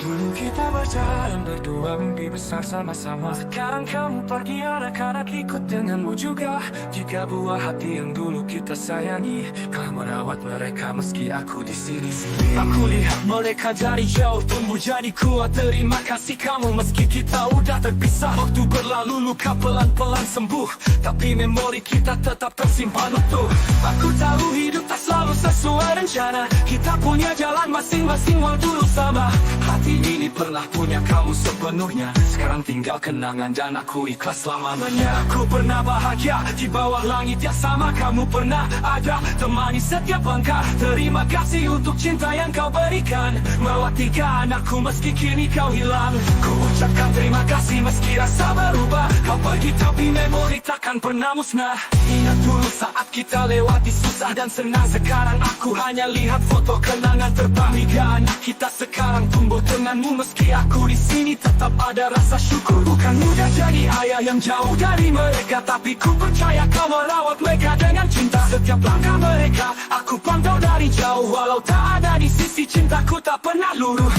Dulu kita berjalan berdua, mimpi besar sama-sama. Sekarang kamu pergi, anak-anak ikut denganmu juga. Jika buah hati yang dulu kita sayangi, kau merawat mereka meski aku di sini sendiri. Aku lihat mereka dari jauh tumbuh jadi kuat. Terima kasih kamu meski kita udah terpisah. Waktu berlalu, luka pelan-pelan sembuh, tapi memori kita tetap tersimpan utuh. Aku tahu hidup tak selalu sesuai rencana. Kita punya jalan masing-masing walau dulu sama. Hati ini pernah punya kamu sepenuhnya. Sekarang tinggal kenangan dan aku ikhlas selamanya. Aku pernah bahagia di bawah langit yang sama. Kamu pernah ada, temani setiap langkah. Terima kasih untuk cinta yang kau berikan. Melewati anakku meski kini kau hilang. Ku ucapkan terima kasih meski rasa berubah. Kau pergi tapi memori takkan pernah musnah. Ingat dulu saat kita lewati susah dan senang. Sekarang aku hanya lihat foto kenangan terbang. Anak kita sekarang tumbuh denganmu, meski aku di sini tetap ada rasa syukur. Bukan mudah jadi ayah yang jauh dari mereka, tapi ku percaya kau merawat mereka dengan cinta. Setiap langkah mereka aku pantau dari jauh, walau tak ada di sisi cintaku tak pernah luruh.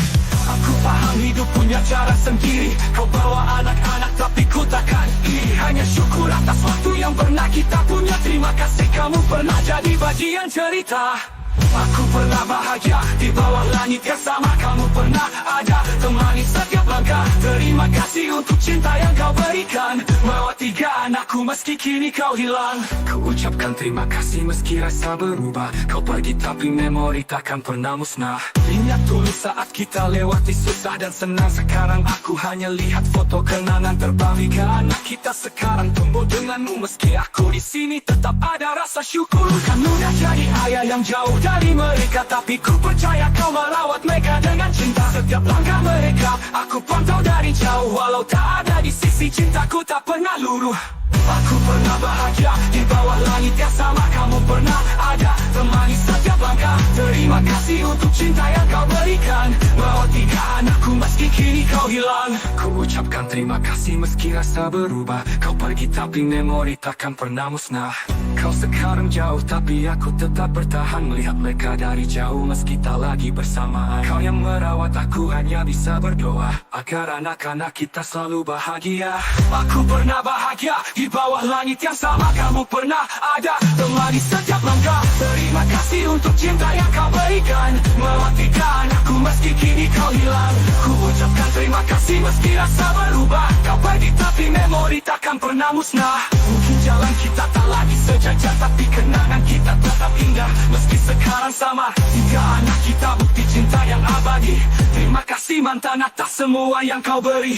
Aku paham hidup punya cara sendiri. Kau bawa anak-anak tapi ku takkan iri. Hanya syukur atas waktu yang pernah kita punya. Terima kasih kamu pernah jadi bagian cerita. Aku pernah bahagia di bawah langit yang sama. Kamu pernah ada, temani setiap langkah. Terima kasih untuk cinta yang kau berikan. Melewati anakku meski kini kau hilang. Ku ucapkan terima kasih meski rasa berubah. Kau pergi tapi memori takkan pernah musnah. Ingat dulu saat kita lewati susah dan senang. Sekarang aku hanya lihat foto kenangan terbang. Anak kita sekarang tumbuh denganmu, meski aku di sini tetap ada rasa syukur. Bukan mudah jadi ayah yang jauh dari mereka, tapi ku percaya kau merawat mereka dengan cinta. Setiap langkah mereka aku pantau dari jauh, walau tak ada di sisi cintaku tak pernah luruh. Aku pernah bahagia di bawah langit yang sama. Kamu pernah ada, temani setiap langkah. Terima kasih untuk cinta yang kau berikan. Melewati anakku meski kini kau hilang. Ku ucapkan terima kasih meski rasa berubah. Kau pergi tapi memori takkan pernah musnah. Kau sekarang jauh tapi aku tetap bertahan. Melihat mereka dari jauh meski tak lagi bersama. Kau yang merawat aku, hanya bisa berdoa agar anak-anak kita selalu bahagia. Aku pernah bahagia di bawah langit yang sama. Kamu pernah ada, temani setiap langkah. Terima kasih untuk cinta yang kau berikan. Melewati anakku meski kini kau hilang. Ku ucapkan terima kasih meski rasa berubah. Kau pergi tapi memori takkan pernah musnah. Mungkin jalan kita tak lagi sejajar, tapi kenangan kita tetap indah. Meski sekarang sama, hingga anak kita bukti cinta yang abadi. Terima kasih mantan atas semua yang kau beri.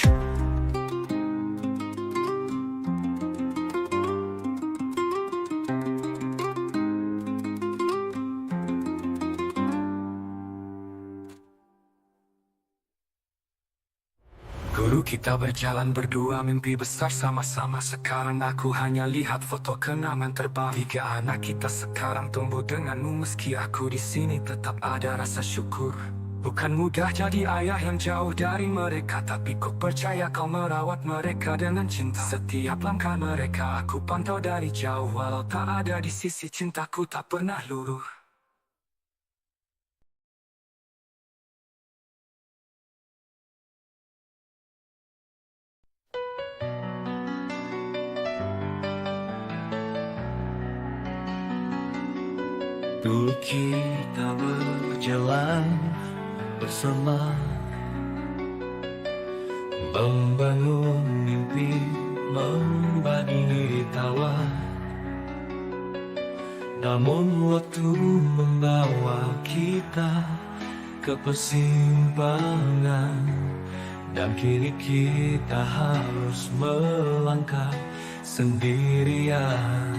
Dulu kita berjalan berdua, mimpi besar sama-sama. Sekarang aku hanya lihat foto kenangan terbang. Tiga anak kita sekarang tumbuh denganmu, meski aku di sini tetap ada rasa syukur. Bukan mudah jadi ayah yang jauh dari mereka, tapi ku percaya kau merawat mereka dengan cinta. Setiap langkah mereka aku pantau dari jauh, walau tak ada di sisi cintaku tak pernah luruh. Dulu kita berjalan bersama, membangun mimpi, membagi tawa. Namun waktu membawa kita ke persimpangan, dan kini kita harus melangkah sendirian.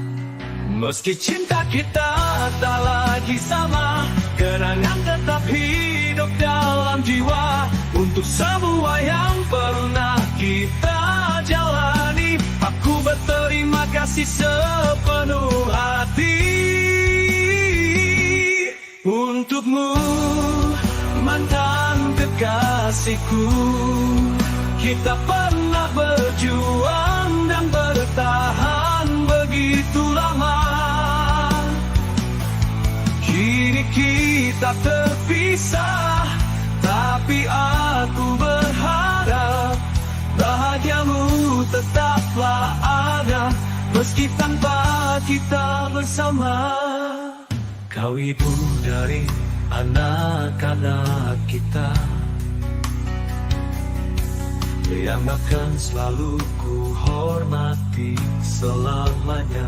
Meski cinta kita tak lagi sama, kenangan tetap hidup dalam jiwa. Untuk semua yang pernah kita jalani, aku berterima kasih sepenuh hati. Untukmu, mantan kekasihku, kita pernah berjuang dan bertahan begitu lama. Kini kita terpisah, tapi aku berharap bahagiamu tetaplah ada, meski tanpa kita bersama. Kau ibu dari anak-anak kita, yang akan selalu ku hormati selamanya.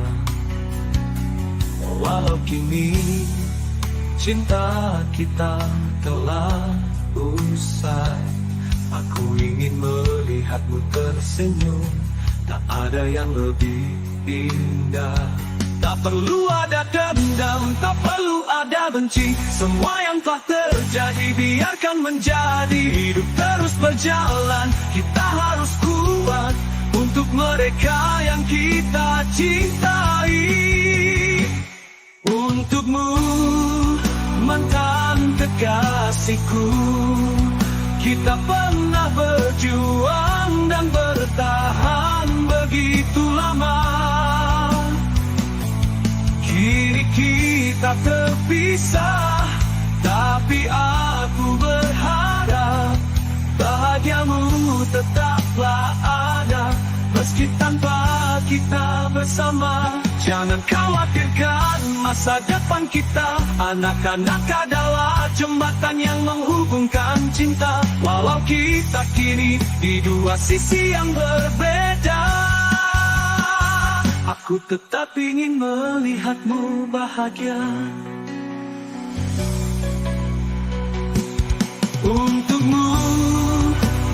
Walau kini cinta kita telah usai, aku ingin melihatmu tersenyum. Tak ada yang lebih indah. Tak perlu ada dendam, tak perlu ada benci. Semua yang telah terjadi biarkan menjadi. Hidup terus berjalan, kita harus kuat untuk mereka yang kita cintai. Untukmu, mantan kekasihku, kita pernah berjuang dan bertahan begitu lama. Kini kita terpisah, tapi aku berharap bahagiamu tetaplah ada, meski tanpa kita bersama. Jangan khawatirkan masa depan kita, anak-anak adalah jembatan yang menghubungkan cinta. Walau kita kini di dua sisi yang berbeda, aku tetap ingin melihatmu bahagia. Untukmu,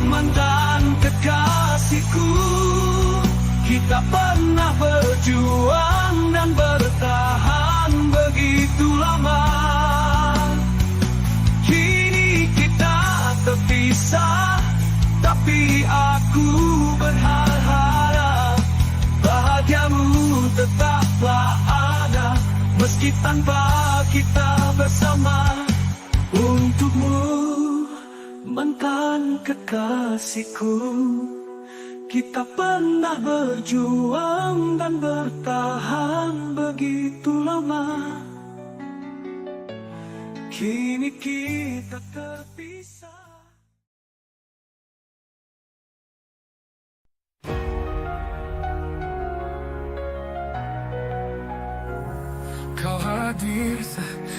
mantan kekasihku, kita pernah berjuang dan bertahan begitu lama. Kini kita terpisah, tapi aku berharap bahagiamu tetaplah ada, meski tanpa kita bersama. Untukmu, mantan kekasihku, kita pernah berjuang dan bertahan begitu lama. Kini kita terpisah. Kau hadir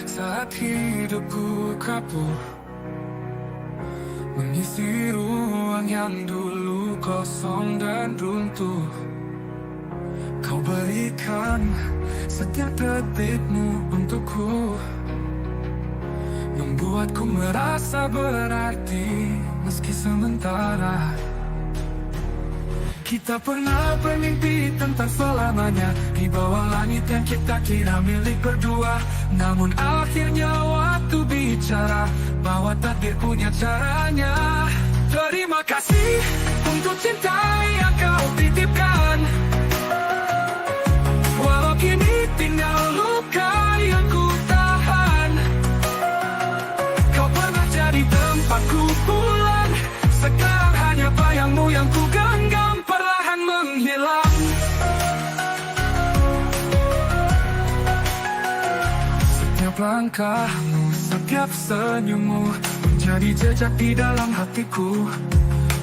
saat hidupku kapur, mengisi ruang yang dulu kosong dan runtuh. Kau berikan setiap detikmu untukku, membuatku merasa berarti meski sementara. Kita pernah bermimpi tentang selamanya di bawah langit yang kita kira milik berdua. Namun akhirnya waktu bicara bahwa takdir punya caranya. Terima kasih untuk cinta yang kau titipkan, walau kini tinggal luka yang ku tahan. Kau pernah jadi tempatku pulang, sekarang hanya bayangmu yang ku genggam perlahan menghilang. Setiap langkahmu, setiap senyummu menjadi jejak di dalam hatiku.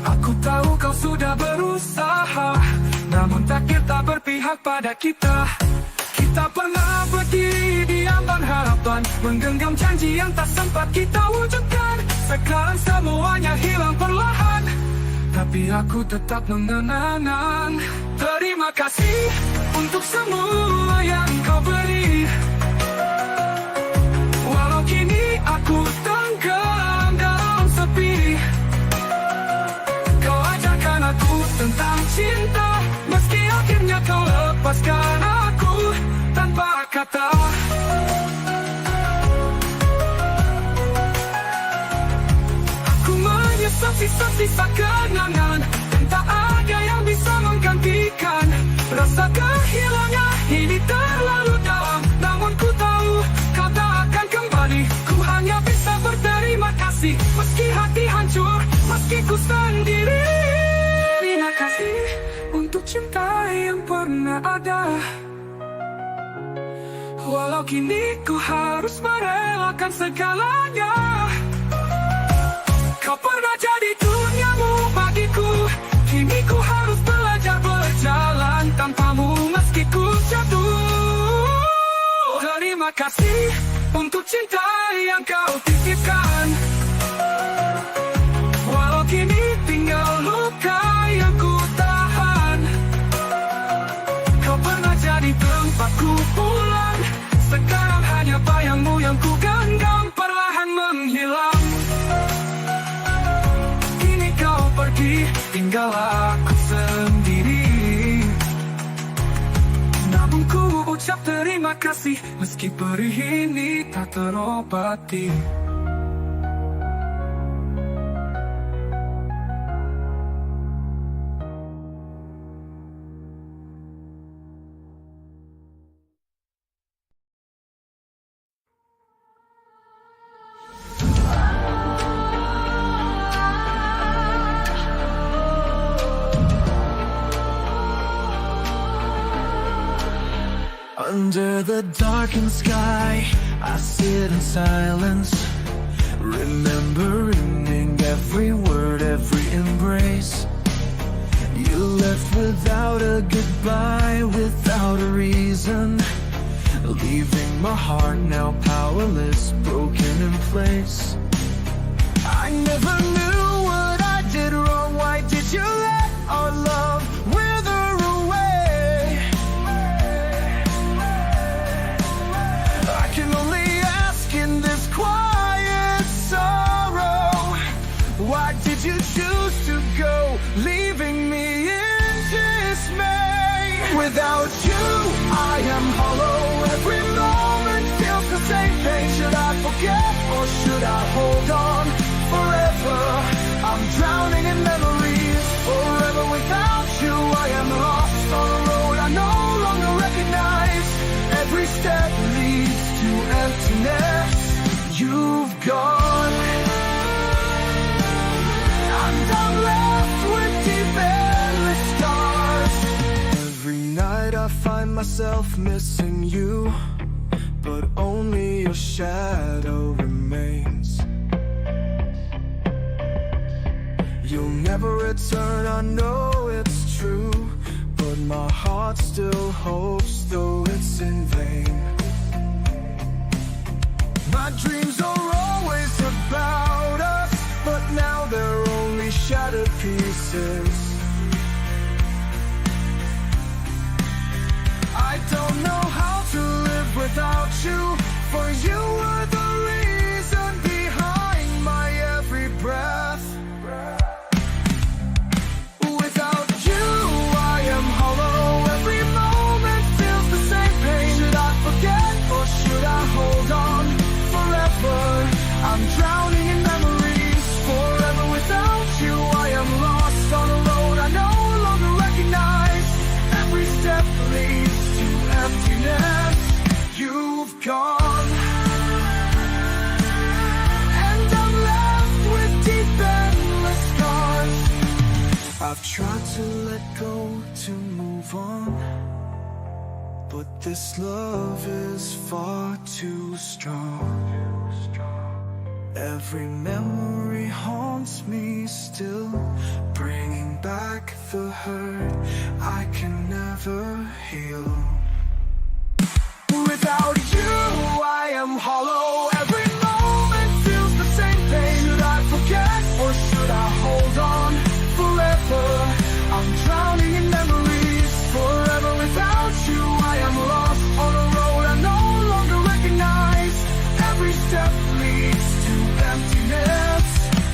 Aku tahu kau sudah berusaha, namun takdir tak berpihak pada kita. Kita pernah berdiri di ambang harapan, menggenggam janji yang tak sempat kita wujudkan. Sekarang semuanya hilang perlahan, tapi aku tetap mengenang. Terima kasih untuk semua yang kau beri, walau kini aku tenggelam. lepaskan aku tanpa kata. Aku menyesal sisa-sisa kenangan, dan tak ada yang bisa menggantikan rasa kehilangan ini terlalu dalam. Namun ku tahu kau tak akan kembali. Ku hanya bisa berterima kasih, meski hati hancur, meski ku sendiri. Terima kasih untuk cinta yang pernah ada, walau kini ku harus merelakan segalanya. Kau pernah jadi duniamu bagiku, kini ku harus belajar berjalan tanpamu meski ku jatuh. Terima kasih untuk cinta yang kau titipkan, walau kini tinggal luka yang ku tahan. Kau pernah jadi tempatku pulang, sekarang hanya bayangmu yang ku genggam perlahan menghilang. Kini kau pergi, tinggal aku sendiri. Namun ku ucap terima kasih, meski perih ini tak terobati. Under the darkened sky, I sit in silence, remembering every word, every embrace. You left without a goodbye, without a reason, leaving my heart now powerless, broken in place. I never knew what I did wrong. Why did you let our love wither away? I can only ask in this quiet sorrow, why did you choose to go, leaving me in dismay? Without you, I am hollow. Every moment feels the same pain. Should I forget or should I hold on forever? I'm drowning in memories. Forever without you, I am lost on a road I no longer recognize. Every step leads to emptiness. You've gone, and I'm left with deep endless scars. Every night I find myself missing you, but only your shadow remains. You'll never return, I know it's true, but my heart still hopes, though it's in vain. My dreams are always about us, but now they're only shattered pieces. I don't know how to live without you, for you were the reason behind my every breath. Without you, I am hollow. Every moment feels the same pain. Should I forget or should I hold on forever? I'm drowning in memories. Forever without you, I am lost on a road I no longer recognize. Every step leads to emptiness. You've gone, and I'm left with deep endless scars. I've tried to let go, to move on, but this love is far too strong. Every memory haunts me still, bringing back the hurt I can never heal. Without you, I am hollow. Every moment feels the same pain. Should I forget or should I hold on forever? I'm drowning in memories. Forever without you, I am lost on a road I no longer recognize. Every step leads to emptiness.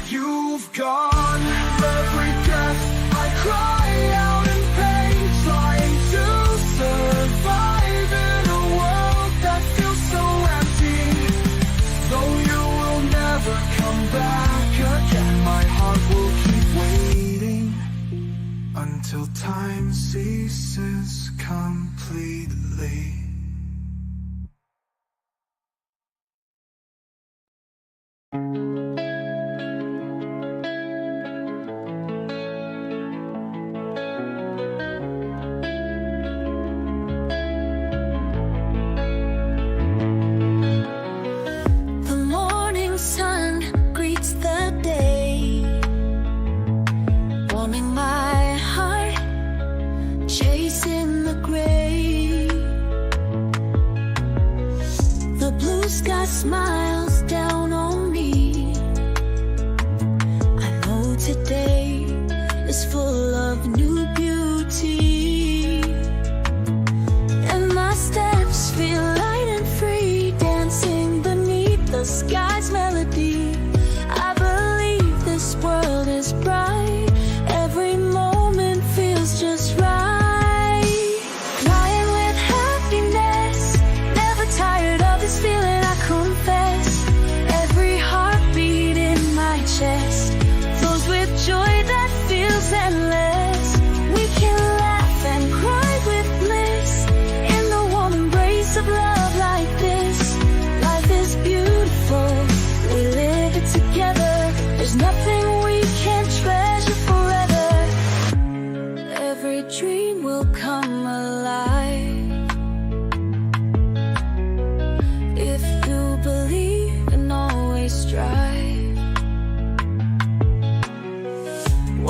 You've gone. Every breath I cry out in pain, trying to survive. till time ceases completely. The morning sun greets the day, warming my heart, chasing the gray. The blue sky smiles down on me. I know today is full of new beauty, and my steps feel light and free, dancing beneath the sky's melody. I believe this world is bright, every moment feels just right. Flying with happiness, never tired of this feeling, I confess. Every heartbeat in my chest flows with joy that feels endless. We can laugh and cry with bliss in the warm embrace of love like this. Life is beautiful, we live it together. There's nothing we can't treasure forever. Every dream will come alive if you believe and always strive.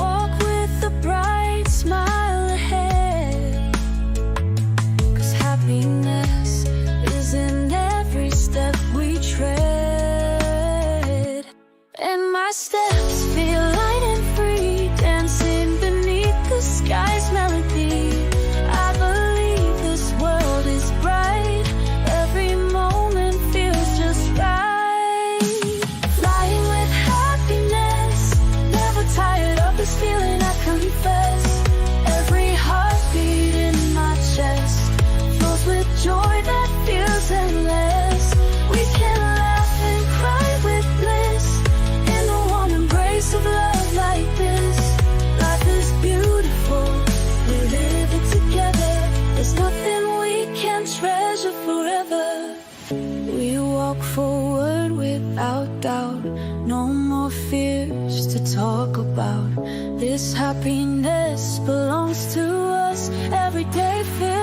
Walk with a bright smile ahead, 'cause happiness is in every step we tread. And my steps feel light and free, dancing beneath the sky's melody. I believe this world is bright, every moment feels just right. Flying with happiness, never tired of this feeling, I confess. Every heartbeat in my chest flows with joy that feels endless. We can laugh and cry with bliss in the warm embrace of love like this. Life is beautiful, we live it together. There's nothing we can treasure forever. We walk forward without doubt, no more fears to talk about. This happiness belongs to us, every day feels